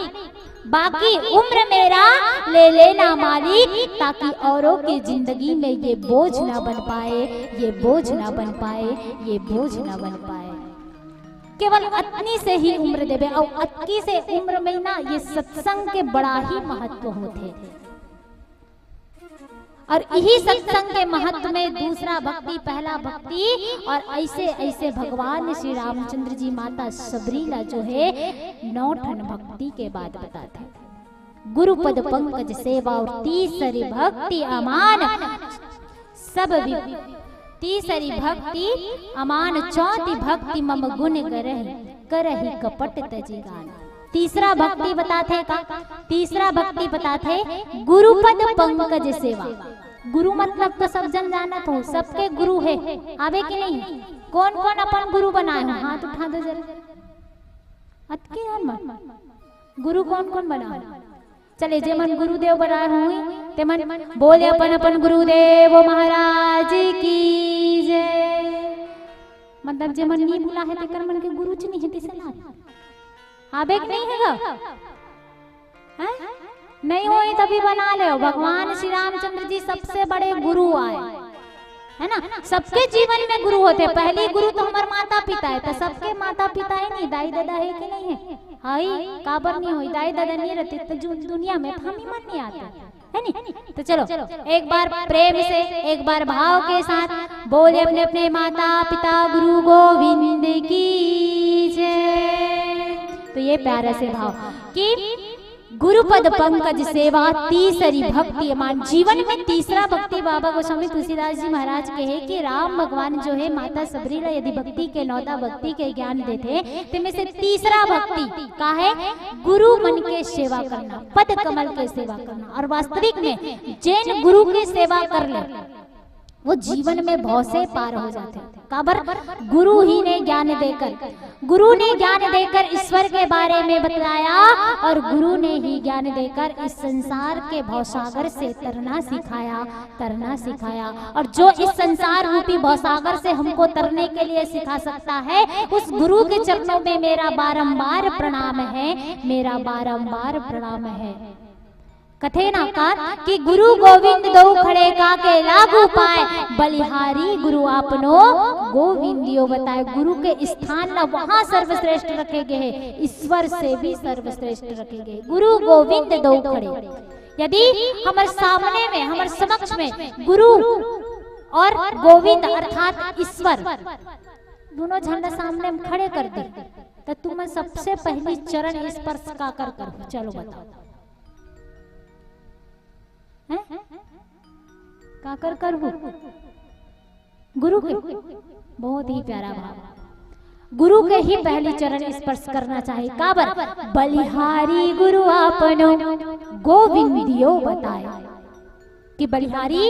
Speaker 1: बाकी उम्र मेरा ले लेना मालिक, ताकि औरों की जिंदगी में ये बोझ ना बन पाए, ये बोझ ना बन पाए, ये बोझ ना बन पाए। केवल अतनी से ही उम्र देवे, और अतकी से उम्र में ना ये सत्संग के बड़ा ही महत्व होते, और यही सत्संग के महत्व में दूसरा भक्ति, पहला भक्ति, और ऐसे ऐसे भगवान श्री रामचंद्र जी माता सबरीला जो है 9 ठन भक्ति के बाद बताते, गुरुपद पंकज सेवा और तीसरी भक्ति अमान, सब तीसरी भक्ति अमान, चौथी भक्ति मम गुण करहि कपट तजी गान। तीसरा भक्ति बताते का, तीसरा भक्ति बताते गुरुपद पंकज सेवा। गुरु मतलब तो सब जन जानत हो, सबके गुरु है, आवे कि नहीं? कौन कौन अपन गुरु बनाए हो? हाथ उठा दो जरा, अतके मन गुरु कौन कौन बनाए? चले जे मन गुरुदेव बनाए हुए ते मन बोले अपन अपन गुरुदेव महाराज की जय। मतलब जे मन नहीं बुला है तेकर मन के गुरु च नहीं है तिसे ना आबे नहीं हैगा, हैं? नहीं होए तभी बना ले। भगवान श्री रामचंद्र जी सबसे बड़े गुरु आए, है ना? सबके जीवन में गुरु होते। पहली गुरु तो हमारे माता पिता है, तो सबके माता पिता है नहीं, दाई दादा है कि नहीं है? हाई काबर नहीं हुई, दाई दादा नहीं रहते तो दुनिया में हम ही मन नहीं आते, है नहीं? तो चलो एक बार प्रेम से, एक बार भाव के साथ बोले अपने अपने माता पिता गुरु गोविंद की जय। तो ये प्यारा से भाव कि गुरुपद पंकज सेवा तीसरी भक्ति अमान। जीवन में तीसरा भक्ति बाबा गोस्वामी तुलसीदास जी महाराज के है कि राम भगवान जो है माता सबरीला यदि भक्ति के 9 भक्ति के ज्ञान देते तो में से तीसरा भक्ति का है गुरु मन के सेवा करना, पद कमल के सेवा करना। और वास्तविक में जैन गुरु की सेवा कर ले वो जीवन में बहुत से पार हो जाते। काबर गुरु ही ने ज्ञान देकर, गुरु ने ज्ञान देकर ईश्वर के बारे में बतलाया, और गुरु ने ही ज्ञान देकर इस संसार के भवसागर से तरना सिखाया, तरना सिखाया। और जो इस संसार रूपी भवसागर से हमको तरने के लिए सिखा सकता है, उस गुरु के चरणों में मेरा बारंबार प्रणाम है, मेरा बारंबार प्रणाम है। कथे ना का कि गुरु गोविंद दो खड़े का के लागू पाए, बलिहारी गुरु आपनो गोविंदियो बताए। गुरु के स्थान न वहाँ सर्वश्रेष्ठ रखे गए हैं, ईश्वर से भी सर्वश्रेष्ठ रखे गए। गुरु गोविंद दो खड़े, यदि हमारे सामने में, हमारे समक्ष में गुरु और गोविंद अर्थात ईश्वर दोनों झंडा सामने में खड़े कर दे तो तुम्हें सबसे पहली चरण स्पर्श का कर करो। चलो बताओ काकर करबू? गुरु के बहुत ही प्यारा भाव, गुरु के ही पहली चरण स्पर्श करना चाहिए। काबर बलिहारी गुरु आपनो गोविंदियो बताए कि बलिहारी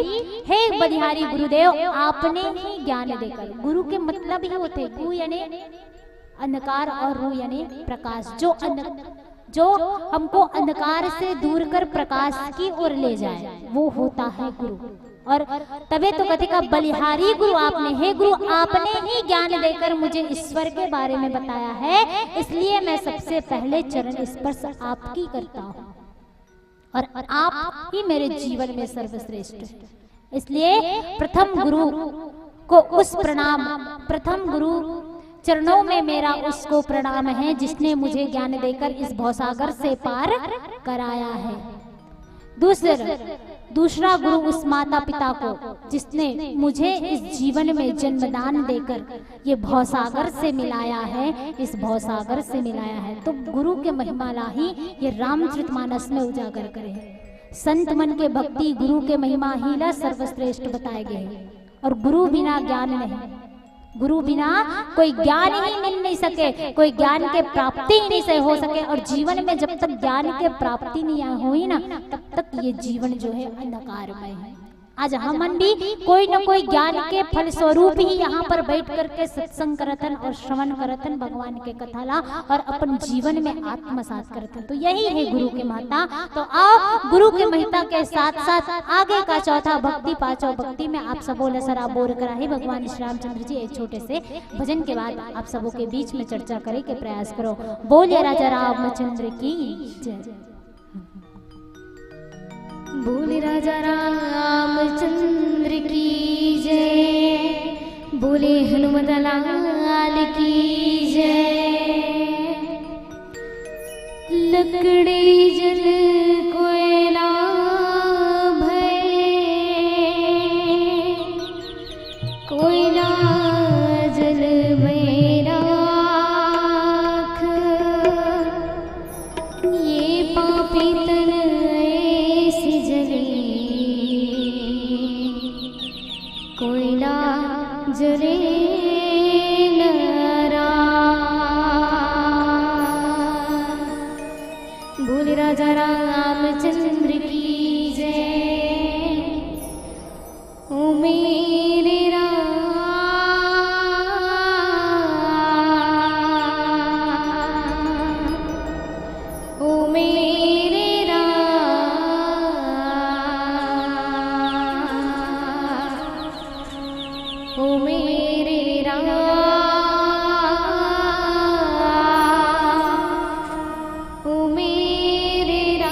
Speaker 1: है, बलिहारी गुरुदेव आपने ही ज्ञान देकर। गुरु के मतलब ही होते गु यानी अंधकार और रू यानी प्रकाश, जो हमको अंधकार से दूर कर प्रकाश की ओर ले जाए, वो होता है गुरु। और तबे तो कथे का बलिहारी गुरु आपने है, गुरु आपने ही ज्ञान देकर मुझे ईश्वर के बारे में बताया है, इसलिए मैं सबसे पहले चरण स्पर्श आपकी करता हूँ, और आप ही मेरे जीवन में सर्वश्रेष्ठ है। इसलिए प्रथम गुरु को उस प्रणाम, प्रथम गुरु चरणों में मेरा उसको प्रणाम है जिसने मुझे ज्ञान देकर इस भवसागर से पार कराया है। दूसरा गुरु उस माता पिता को जिसने मुझे इस जीवन में जन्मदान देकर ये भवसागर से मिलाया है, इस भवसागर से मिलाया है। तो गुरु के महिमा लाही ये रामचरितमानस में उजागर करे। संत मन के भक्ति गुरु के महिमा ही ला सर्वश्रेष्ठ बताए गए, और गुरु बिना ज्ञान नहीं। गुरु बिना कोई ज्ञान ही मिल नहीं सके, कोई ज्ञान के प्राप्ति ही नहीं से हो सके। और जीवन में जब तक ज्ञान के प्राप्ति नहीं हुई ना, तब तक ये जीवन जो है अंधकारमय है। आज हमन भी कोई न कोई ज्ञान के फल स्वरूप ही यहाँ पर बैठ करके सत्संग करतन और श्रवण करतन भगवान के कथाला और अपन जीवन में आत्मसात करतन। तो यही है गुरु के महत्ता। तो आओ गुरु के महत्ता के साथ साथ आगे का चौथा भक्ति पांचों भक्ति में आप सबों ने सरा बोर करा है। भगवान श्री रामचंद्र जी एक छोटे से भजन के बाद आप सबों के बीच में चर्चा करे के प्रयास करो। बोलिए राजा रामचंद्र की जय।
Speaker 2: बोले राजा रामचंद्र की जय, बोले हनुमत लाल की जय। लकड़ी जल कोयला भय, कोयला जल में राख, ये पापी तन कोयला जले नरा। बोले राजा रामचंद्र की जय। ओ मेरे राम, ओ मेरे ओ मेरे राम, ओ मेरे राम।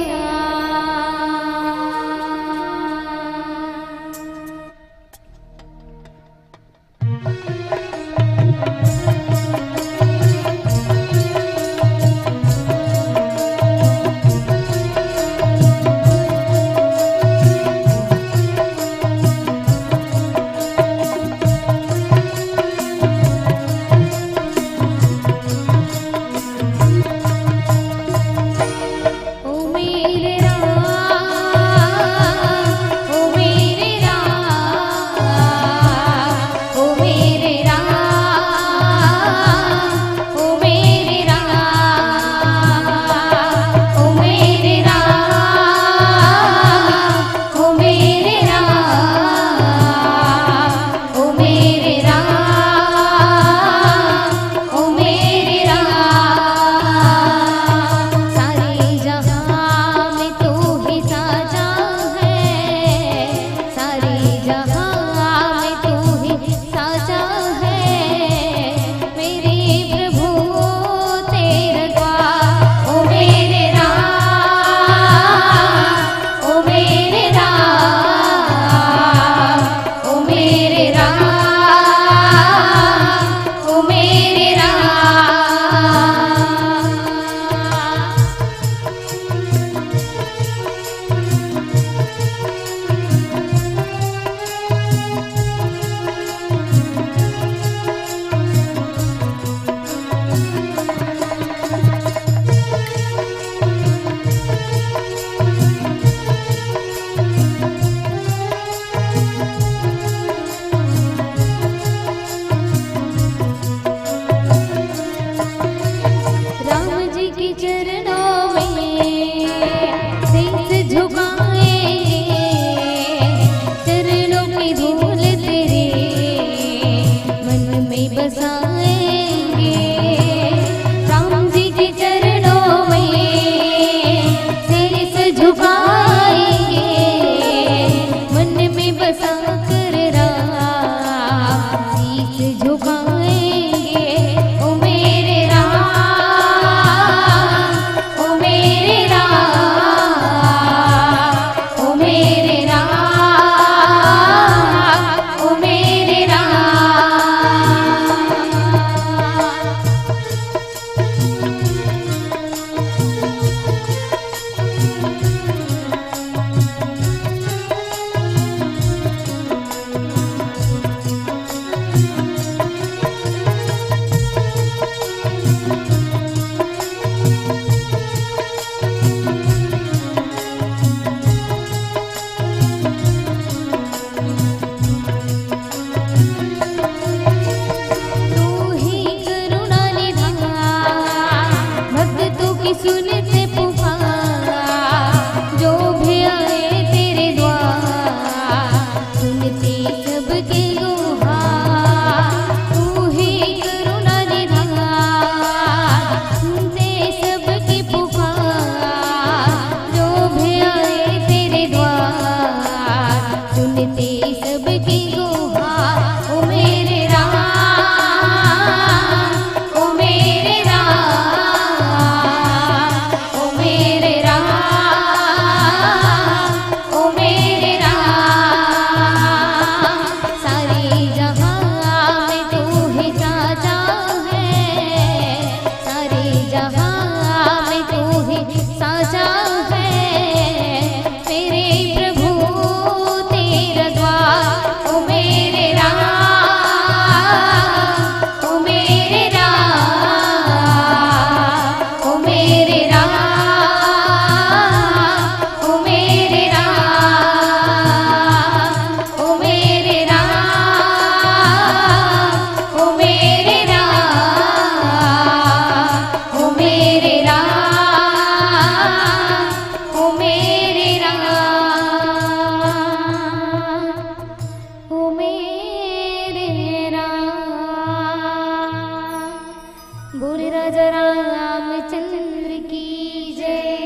Speaker 2: बोले राजा रामचंद्र की जय।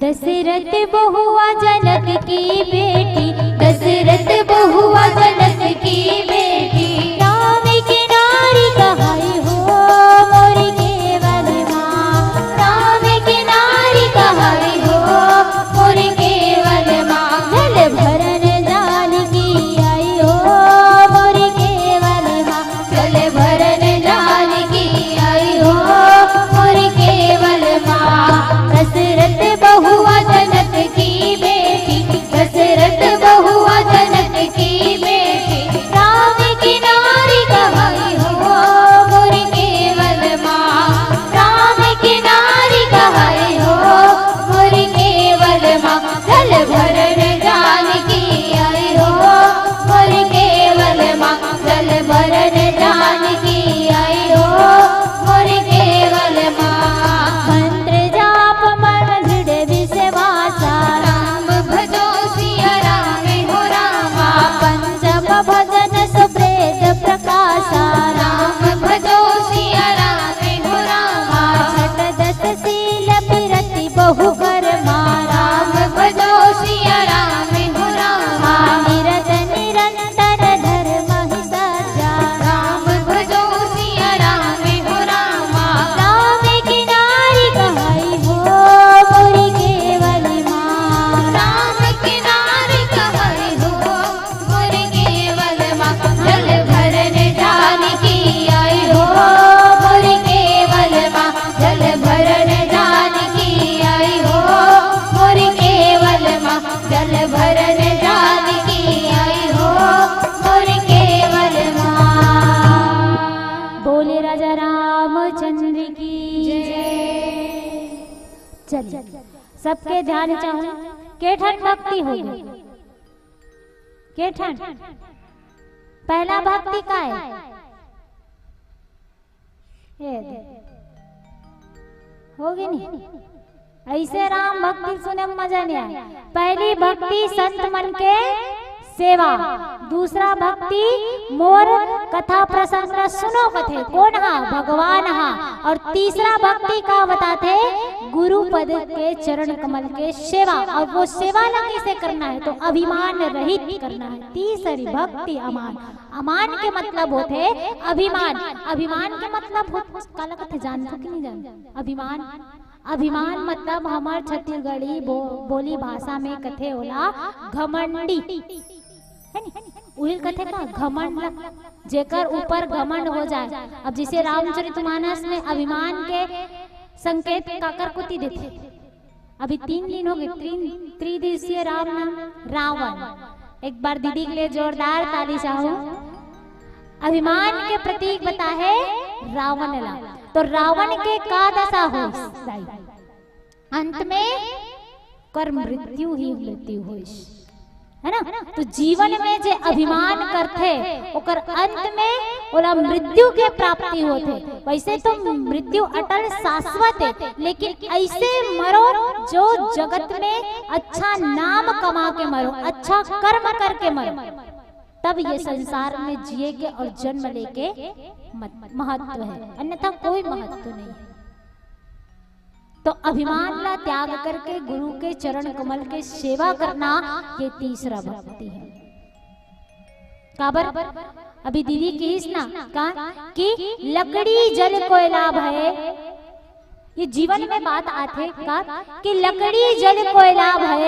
Speaker 1: दशरथ बहुआ जनक की बेटी,
Speaker 2: दशरथ बहुआ जनक की बेटी,
Speaker 1: राम की नारी कहाई हो मोरी केवल माँ।
Speaker 2: राम की नारी कहाई हो मोरी केवल माँ।
Speaker 1: जल भरन जानकी आई हो मोरी केवल माँ।
Speaker 2: जल भरन जानकी आई हो मोरी केवल माँ।
Speaker 1: दशरथ
Speaker 2: बहुआ जनक की बेटी, दशरथ बहुआ जनक की बेटी, राम की नारी कहाई हो मोरी केवल माँ। राम की नारी कहाई हो मोरी केवल माँ। जल भरन जानकी आई हो मोरी केवल माँ। जल भरन जानकी आई हो मोरी केवल माँ।
Speaker 1: मंत्र जाप मन दृढ़ विश्वासा,
Speaker 2: राम भजो सिया राम हो रामा।
Speaker 1: पंचम भजन सुप्रेत प्रकाशा।
Speaker 2: राम भजो सिया राम हो रामा।
Speaker 1: छठ दस शील बिरति बहु कर्मा।
Speaker 2: राम भजो सिया राम हो रामा।
Speaker 1: निरत निरंतर धर्म ही सज्जा।
Speaker 2: राम भजो सिया राम हो रामा।
Speaker 1: राम की नारी कहाई हो मोरी केवल माँ।
Speaker 2: राम की नारी कहाई हो मोरी केवल माँ। जल भरन जानकी आई हो मोरी केवल माँ। जल भरन जानकी आई हो मोरी केवल माँ। जल भरन जानकी आई हो मोरी केवल माँ।
Speaker 1: बोले राजा रामचंद्र की जय। चल सबके ध्यान चाहो केठन भक्ति होगी। केठन पहला भक्ति का है ये होगी नहीं। ऐसे राम भक्ति सुने में मजा नहीं आया। पहली भक्ति संत मन के सेवा, दूसरा भक्ति मोर कथा प्रसंग सुनो कथे कौन हा भगवान हा, और तीसरा भक्ति का बताते गुरु पद के चरण कमल के सेवा। और वो सेवा ना कैसे करना है तो अभिमान रहित करना है। तीसरी भक्ति अमान। अमान के मतलब होते अभिमान। अभिमान के मतलब काला कथे जानते कि नहीं जानते? अभिमान अभिमान मतलब हमार छत्तीसगढ़ी बोली भाषा में कथे होला घमंडी है नी। उही कथे का घमंड जेकर ऊपर घमंड हो जाए। अब जिसे रामचरितमानस में अभिमान के संकेत काकर कुती देते। अभी 3 दिन हो गए त्रिदिवसीय राम नाम रावण। एक बार दीदी के लिए जोरदार ताली चाहो। अभिमान के प्रतीक बता है रावण ला। तो रावण के का दशा हो अंत में कर मृत्यु ही मृत्यु हो है ना। तो जीवन में जे अभिमान करते ओकर अंत में ओला मृत्यु के प्राप्ति होते। वैसे तो मृत्यु अटल शाश्वत है, लेकिन ऐसे मरो जो जगत में अच्छा नाम कमा के मरो, अच्छा कर्म करके मरो, तब ये संसार में जिए के और जन्म लेके महत्व है, अन्यथा कोई महत्व नहीं है। तो अभिमान ला त्याग करके गुरु के चरण कमल के सेवा करना ये तीसरा भक्ति है। काबर अभी दीदी की ना कहा कि लकड़ी जल कोयला भय, ये जीवन में बात आते का कि लकड़ी जल कोयला भय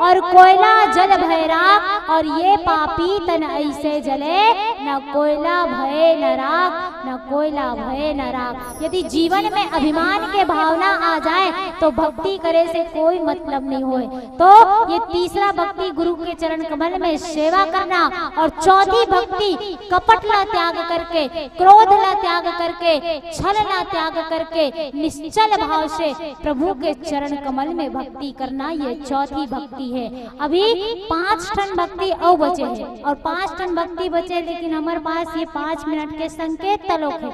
Speaker 1: और कोयला जल भय राख, और ये पापी तन ऐसे जले न कोयला भय न राख न कोयला भय न राख। यदि जीवन में अभिमान के भावना आ जाए तो भक्ति करे से कोई मतलब नहीं होए। तो ये तीसरा भक्ति गुरु के चरण कमल में सेवा करना, और चौथी भक्ति कपट ला त्याग करके, क्रोध ला त्याग करके, छल ला त्याग करके निश्चल भाव से प्रभु के चरण कमल में भक्ति करना, ये चौथी भक्ति है। अभी 5 टन भक्ति और बचे हैं, और 5 टन भक्ति बचे, लेकिन हमारे पास ये 5 मिनट के संकेत तलोक है।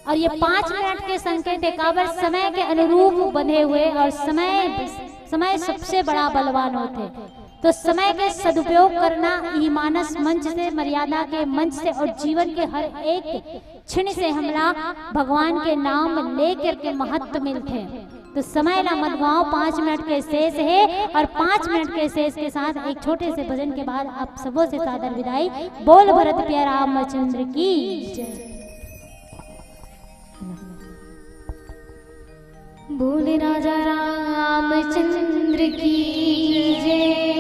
Speaker 1: और ये 5 मिनट के संकेत एकावर समय के अनुरूप बंधे हुए, और समय सबसे बड़ा बलवान होते। तो समय के सदुपयोग करना ई मानस मंच से, मर्यादा के मंच से और जीवन के हर एक क्षण से हमला भगवान के नाम लेकर के महत्व मिलते हैं। तो समय ना मत गवाओ, 5 मिनट के शेष है और 5 मिनट के शेष के साथ एक छोटे से भजन के बाद आप सबों से सादर विदाई। बोल भरत प्यारा रामचंद्र की जय।
Speaker 2: बोल राजा रामचंद्र की जय।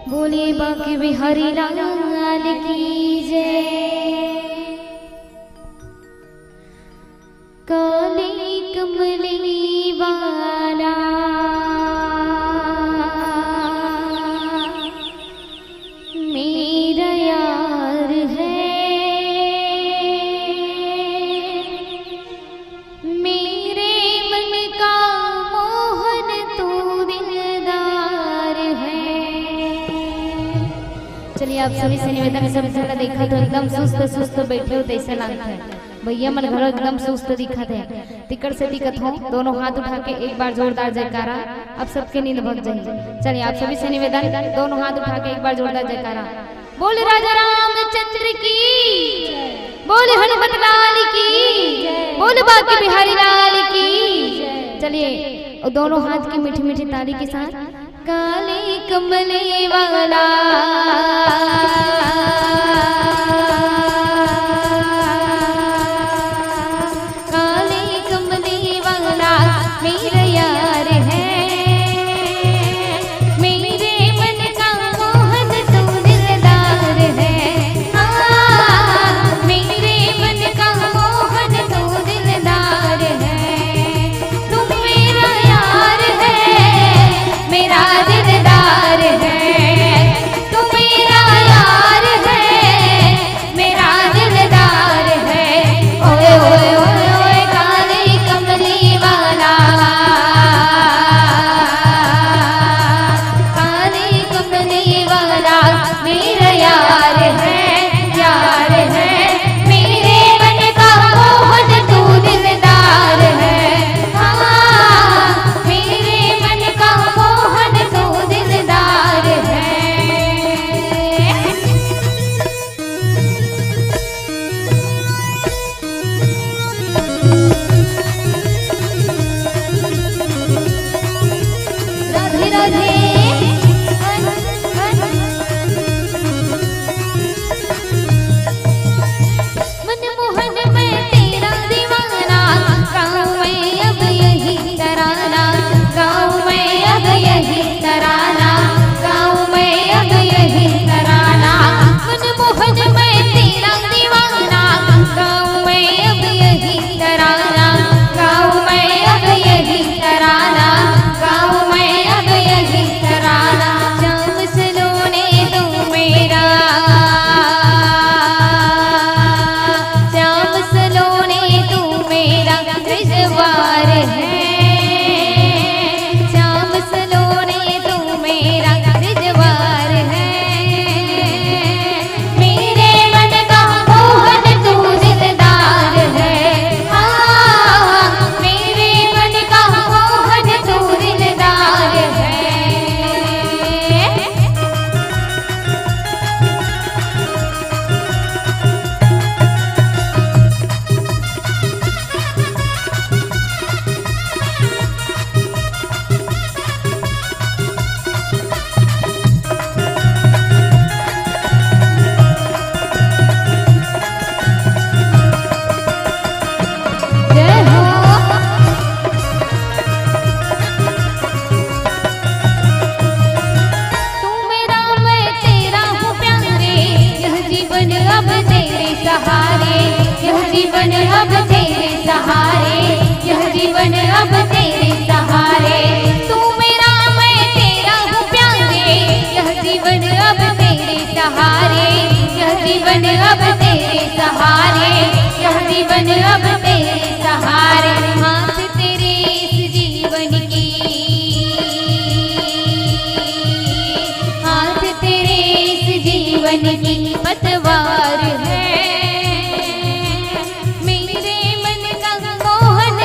Speaker 2: बोले बांके बिहारी लाल की जय। काली कमली वाला मेरा यार है, मेरे मन का मोहन तू दिलदार है। चलिए आप सभी से निवेदन है, सब जगह देखा तो एकदम सुस्त सुस्त बैठे हो ऐसा लगता है। भैया मन घर एकदम सुस्त दिखत है, टिकट से दिक्कत हो, दोनों हाथ उठा के एक बार जोरदार जयकारा, अब सबके नींद भग जाएगी। चलिए आप सभी से निवेदन, दोनों हाथ उठा के एक बार जोरदार जयकारा। बोले राजा रामचंद्र की, बोले हनुमत लाल की, बोले बांके बिहारी लाल की। चलिए दोनों हाथ की मीठी मीठी ताली के साथ। काले कमले वाला मेरा यार है, मेरे मन का मोहन तू दिलदार है। हाँ, मेरे मन का मोहन तू दिलदार है। तू मेरा यार है, मेरा दिलदार है। तू मेरा यार है, मेरा दिलदार है। ओए ओए ओए ओए काले कमली वाला, मेरा यार है, यार है। मेरे मन का मोहन तू दिलदार है। हाँ, मेरे मन का मोहन तू दिलदार है। राधे राधे। अब तेरे सहारे, यह जीवन अब तेरे सहारे। तू मेरा मैं तेरा हूँ प्यारे, यह जीवन अब तेरे सहारे, यह जीवन अब तेरे सहारे, यह जीवन अब तेरे सहारे। हाथ तेरे इस जीवन की, हाथ तेरे इस जीवन की पतवार है। मेरे मन का मोहन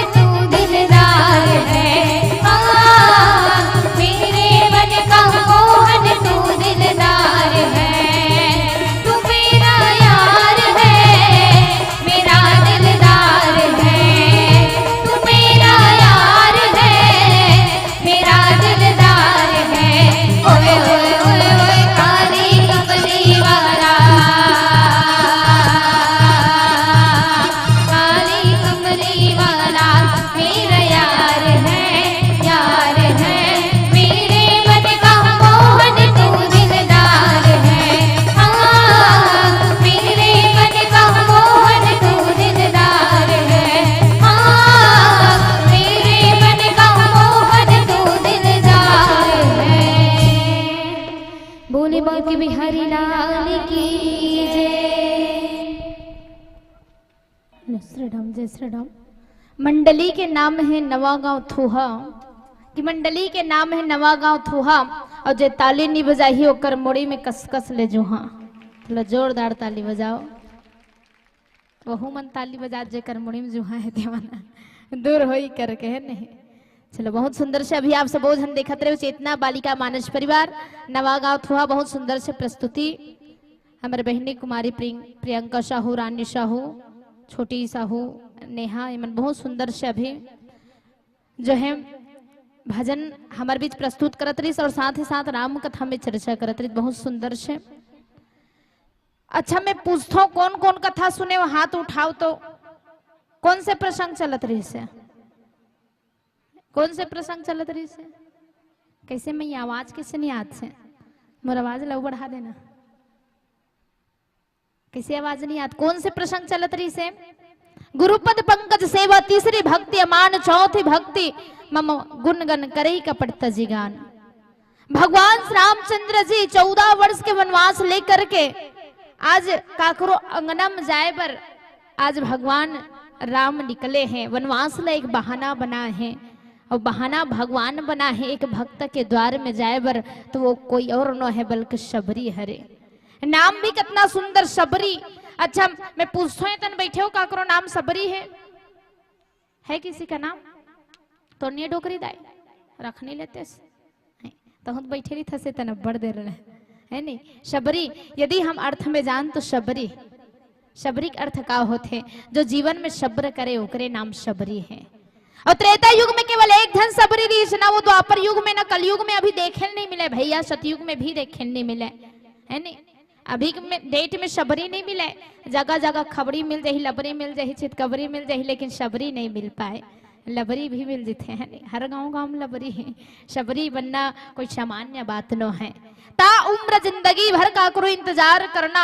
Speaker 2: हरि लाल की जय।
Speaker 1: श्री राम, जय श्री राम। मंडली के नाम है नवागांव थूहा, कि मंडली के नाम है नवागांव थूहा, और जे ताली नहीं बजाही ओकर मोड़ी में कसकस ले जुहा। तो जोरदार ताली बजाओ, वहू मन ताली बजा जे कर मोड़ी में जुहा है देवाना दूर होई करके है नहीं। चलो बहुत सुंदर से अभी आप सब हम देखते रहे चेतना बालिका मानस परिवार नवागांव थूहा, बहुत सुंदर से प्रस्तुति हमारे बहनी कुमारी प्रियंका साहू, रानी साहू, छोटी साहू, नेहा, इमन बहुत सुंदर से अभी जो है भजन हमारे बीच प्रस्तुत करत रही और साथ ही साथ राम कथा में चर्चा करत रही, बहुत सुंदर से। अच्छा मैं पूछता हूँ कौन कौन कथा सुने वो हाथ उठाओ तो। कौन से प्रसंग चलत रही से? कौन से प्रसंग चलत रही से? कैसे मैं ये आवाज कैसे नहीं आत से? मोर आवाज लव बढ़ा देना। कैसे आवाज नहीं आत? कौन से प्रसंग चलत रही से? गुरुपद पंकज सेवा तीसरी भक्ति अमान, चौथी भक्ति मम गुण गण करई कपट तजिगान। भगवान रामचंद्र जी 14 वर्ष के वनवास लेकर के आज काकरो अंगनम जाए पर आज भगवान राम निकले हैं। वनवास ला एक बहाना बना है और बहाना भगवान बना है एक भक्त के द्वार में जाए बर, तो वो कोई और न है बल्कि शबरी हरे। नाम भी कितना सुंदर शबरी। अच्छा मैं पूछता हूँ तन बैठे हो काकरो नाम शबरी है किसी का नाम? तो नहीं डोकरी दाई रख नहीं लेते तो हम बैठे नहीं थे तन बढ़ दे रहे है नहीं। शबरी यदि हम अर्थ में जान तो शबरी का अर्थ का होते? जो जीवन में सब्र करे ओकरे नाम शबरी है। और त्रेता युग में केवल एक धन शबरी रीस, ना वो द्वापर युग में ना कलयुग में अभी देखे नहीं मिले भैया, सतयुग में भी देखे नहीं मिले है नहीं। अभी में डेट में शबरी नहीं मिले, जगह जगह खबरी मिल जाही, लबरी मिल जाही, चितकबरी मिल जाही, लेकिन शबरी नहीं मिल पाए। लबरी भी मिल जाते हैं नहीं, हर गांव में लबरी है। शबरी बनना कोई सामान्य बात न है। ता उम्र जिंदगी भर का करो इंतजार करना,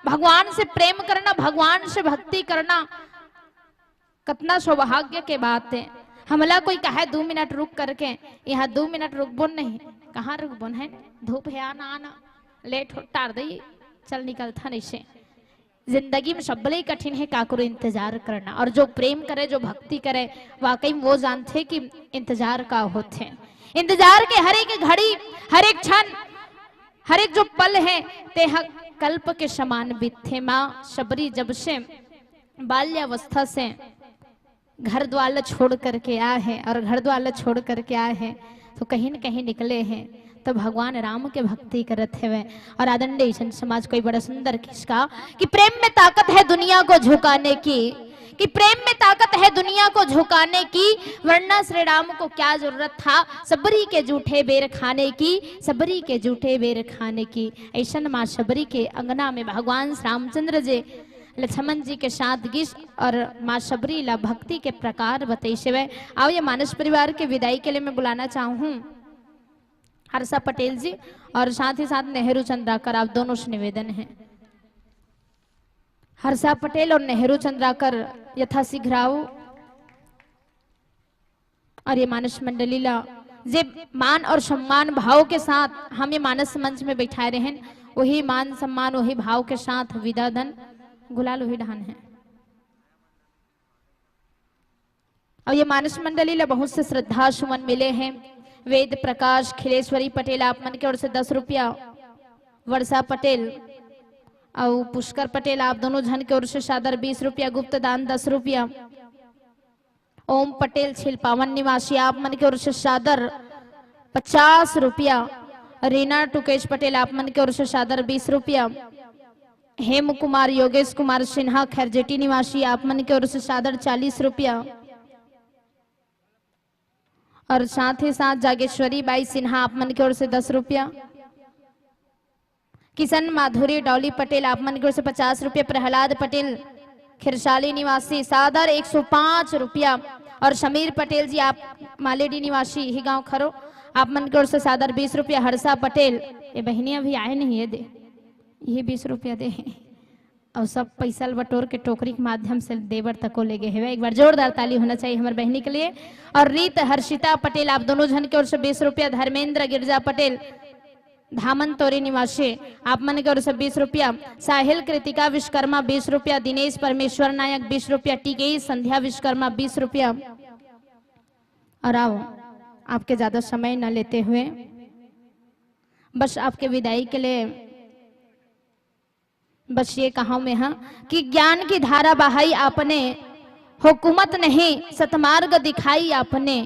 Speaker 1: भगवान से प्रेम करना, भगवान से भक्ति करना कितना सौभाग्य के बात है। हमला कोई कहे 2 मिनट रुक करके, यहाँ 2 मिनट रुक बोन नहीं, कहाँ रुक बोन है? धूप है आना आना लेट हो टार दी चल निकलता नहीं से। जिंदगी में सबले कठिन है काकरो इंतजार करना, और जो प्रेम करे जो भक्ति करे वाकई वो जानते कि इंतजार का होते। इंतजार के हर एक घड़ी, हर एक क्षण, हर एक जो पल है ते कल्प के समान बीते। माँ शबरी जब से बाल्यावस्था से घर द्वार छोड़ करके आए हैं, और घर द्वार छोड़ करके आए हैं तो कहीं न कहीं निकले हैं तो भगवान राम के भक्ति करते हुए। और आदंडे समाज कोई बड़ा सुंदर किसका कि प्रेम में ताकत है दुनिया को झुकाने की, कि प्रेम में ताकत है दुनिया को झुकाने की, वरना श्री राम को क्या जरूरत था सबरी के जूठे बेर खाने की, सबरी के जूठे बेर खाने की। ऐसा माँ शबरी के अंगना में भगवान रामचंद्र जी लक्ष्मण जी के साथ गीस और माँ शबरी ला भक्ति के प्रकार बताइए हुए। आओ ये मानस परिवार के विदाई के लिए मैं बुलाना चाहूँ हर्षा पटेल जी और साथ ही साथ नेहरू चंद्राकर, आप दोनों से निवेदन है। हर्षा पटेल और नेहरू चंद्राकर यथाशीघ्र आओ। और ये मानस मंडली ला जे मान और सम्मान भाव के साथ हम ये मानस मंच में बैठाए रहे हैं, वही मान सम्मान वही भाव के साथ विदा धन गुलाल वही ढान है। और ये मानस मंडली ला बहुत से श्रद्धा सुमन मिले हैं। वेद प्रकाश खिलेश्वरी पटेल आप मन की ओर से 10 रुपया, वर्षा पटेल और पुष्कर पटेल आप दोनों जन की ओर से सादर 20 रुपया, गुप्त दान 10 रुपया। ओम पटेल छिलपावन निवासी आप मन की ओर से सादर 50 रुपया। रीना टुकेश पटेल आप मन की ओर से सादर 20 रुपया। हेम कुमार योगेश कुमार सिन्हा खैरजेटी निवासी आप मन की ओर से सादर 40 रुपया। और साथ ही साथ जागेश्वरी बाई सिन्हा आप मन की ओर से 10 रुपया। किशन माधुरी डॉली पटेल आप मन की ओर से 50 रुपया। प्रहलाद पटेल खिरसाली निवासी सादर 105 रुपया। और समीर पटेल जी आप मालेडी निवासी ही गांव खरो आप मन की ओर से सादर 20 रुपया। हर्षा पटेल ये बहनियां भी आए नहीं है दे ये 20 रुपया दे और सब पैसा बटोर के टोकरी के माध्यम से देवर तक को ले गए हैं। एक बार जोरदार ताली होना चाहिए हमारे बहनी के लिए। और रीत हर्षिता पटेल आप दोनों जन की ओर से 20 रुपया। धर्मेंद्र गिरजा पटेल
Speaker 3: धामन तोरी निवासी आप मन के ओर से 20 रुपया, साहिल कृतिका विश्वकर्मा 20 रुपया, दिनेश परमेश्वर नायक 20 रुपया, टीके संध्या विश्वकर्मा 20 रुपया। और आओ आपके ज्यादा समय न लेते हुए बस आपके विदाई के लिए बस ये कहा मैं हाँ कि ज्ञान की धारा बहाई आपने, हुकूमत नहीं सतमार्ग दिखाई आपने,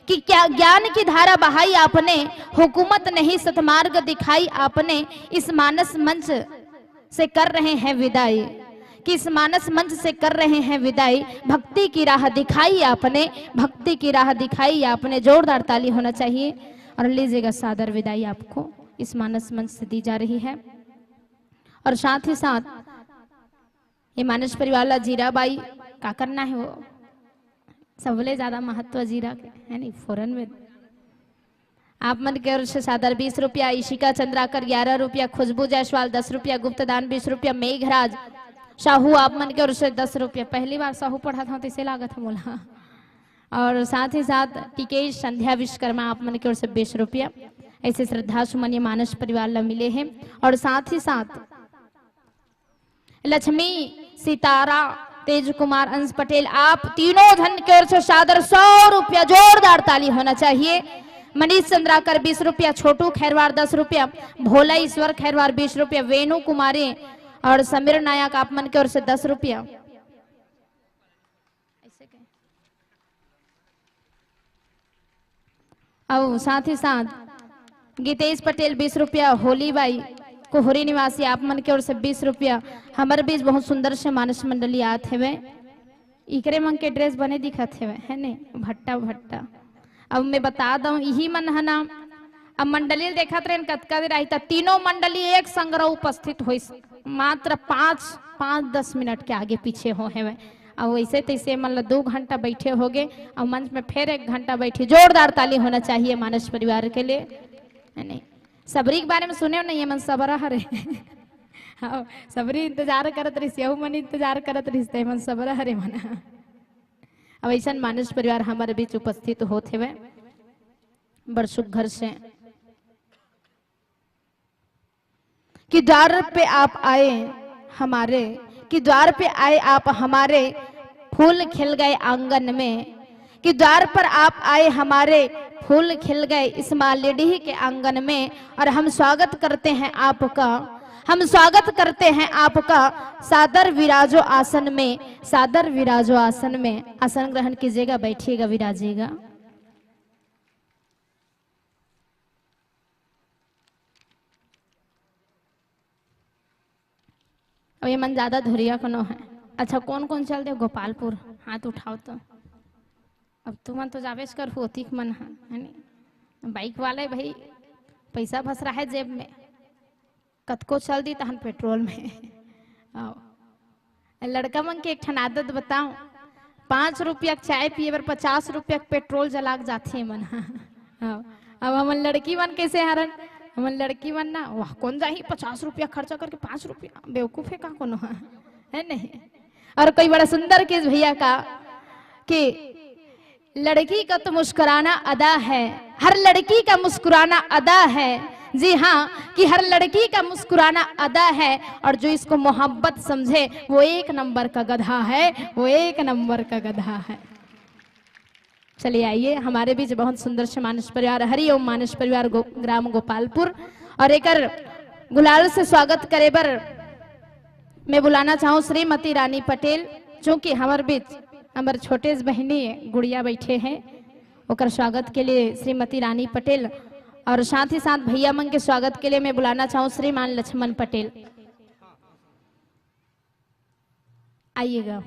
Speaker 3: कि क्या ज्ञान की धारा बहाई आपने, हुकूमत नहीं सतमार्ग दिखाई आपने। इस मानस मंच से कर रहे हैं विदाई, कि इस मानस मंच से कर रहे हैं विदाई। भक्ति की राह दिखाई आपने, भक्ति की राह दिखाई आपने। जोरदार ताली होना चाहिए। और लीजिएगा सादर विदाई आपको इस मानस मंच से दी जा रही है। और साथ ही साथ ये मानस परिवार वाला जीराबाई का करना है, वो सबले ज्यादा महत्व जीरा के है नहीं फौरन में। आप मन के ओर से सादर 20 रुपया, ईशिका चंद्राकर 11 रुपया, खुशबू जायसवाल 10 रुपया, गुप्तदान 20 रुपया, मेघराज साहू आप मन के ओर से 10 रुपया। पहली बार साहू पढ़ा था तो इसे लागत है मोला। और साथ ही साथ टीके संध्या विश्वकर्मा आप मन की ओर से 20 रुपया। ऐसे श्रद्धा सुमन ये मानस परिवार ला मिले हैं। और साथ ही साथ लक्ष्मी सितारा तेज कुमार अंश पटेल आप तीनों धन के ओर से सादर 100 रुपया। जोरदार ताली होना चाहिए। मनीष चंद्राकर 20 रुपया, छोटू खैरवार 10 रुपया, भोला ईश्वर खैरवार 20 रुपया, वेणु कुमारी और समीर नायक आप मन के ओर से 10 रुपया। और साथ ही साथ गीतेश पटेल 20 रुपया, होली बाई कोहरी निवासी आप मन के ओर से 20 रुपया। हमारे बीच बहुत सुंदर से मानस मंडली आते हुए इकरे मन के ड्रेस बने दिखत है ने भट्टा भट्टा। अब मैं बता दूं यही मन है ना। अब मंडली देखत रहे कतका देर आई था, तीनों मंडली एक संग्रह उपस्थित हुई, मात्र 5-10 मिनट के आगे पीछे हो है। अब वैसे तैसे मतलब 2 घंटा बैठे हो गए और मंच में फिर 1 घंटा बैठे। जोरदार ताली होना चाहिए मानस परिवार के लिए। नहीं सबरी के बारे में सुने नहीं है मन सबरा हरे हाँ सबरी इंतजार करत रही, यहू मन इंतजार करत रही मन सबरा हरे मना। अब ऐसा मानस परिवार हमारे बीच उपस्थित होते हुए बड़ सुघर से कि द्वार पे आप आए हमारे, कि द्वार पे आए आप हमारे, फूल खिल गए आंगन में, कि द्वार पर आप आए हमारे, फूल खिल गए इस मालेडी के आंगन में। और हम स्वागत करते हैं आपका, हम स्वागत करते हैं आपका सादर विराजो आसन में, सादर विराजो आसन में। आसन ग्रहण कीजिएगा, बैठिएगा, विराजिएगा। अब ये मन ज्यादा धुरिया कोनो है। अच्छा कौन कौन चल दे? गोपालपुर हाथ उठाओ तो। अब तुम तो जावेश कर होती मन है नहीं। बाइक वाले भाई पैसा फंस रहा है जेब में, कतको चल दी तहन पेट्रोल में। लड़का मन के एक ठन आदत बताऊं, 5 रुपया चाय पिए पर 50 रुपया पेट्रोल जलाक जाते मन। अब हमन लड़की मन कैसे हरन, हमन लड़की मन ना वाह कौन जाही 50 रुपया खर्चा करके 5 रुपया, बेवकूफ है का कोनो है नहीं। और कोई बड़ा सुंदर केस भैया का कि लड़की का तो मुस्कुराना अदा है, हर लड़की का मुस्कुराना अदा है। जी हाँ कि हर लड़की का मुस्कुराना अदा है। और जो इसको मोहब्बत समझे वो 1 नंबर का गधा है, वो 1 नंबर का गधा है। चलिए आइए हमारे बीच बहुत सुंदर से मानस परिवार हरिओम मानस परिवार ग्राम गोपालपुर। और एक गुलाल से स्वागत करे बर मैं बुलाना चाहूँ श्रीमती रानी पटेल, जो कि हमारे बीच हमारे छोटे बहनी गुड़िया बैठे हैं, ओकर स्वागत के लिए श्रीमती रानी पटेल। और साथ ही साथ भैया मन के स्वागत के लिए मैं बुलाना चाहूँ श्रीमान लक्ष्मण पटेल। आइएगा।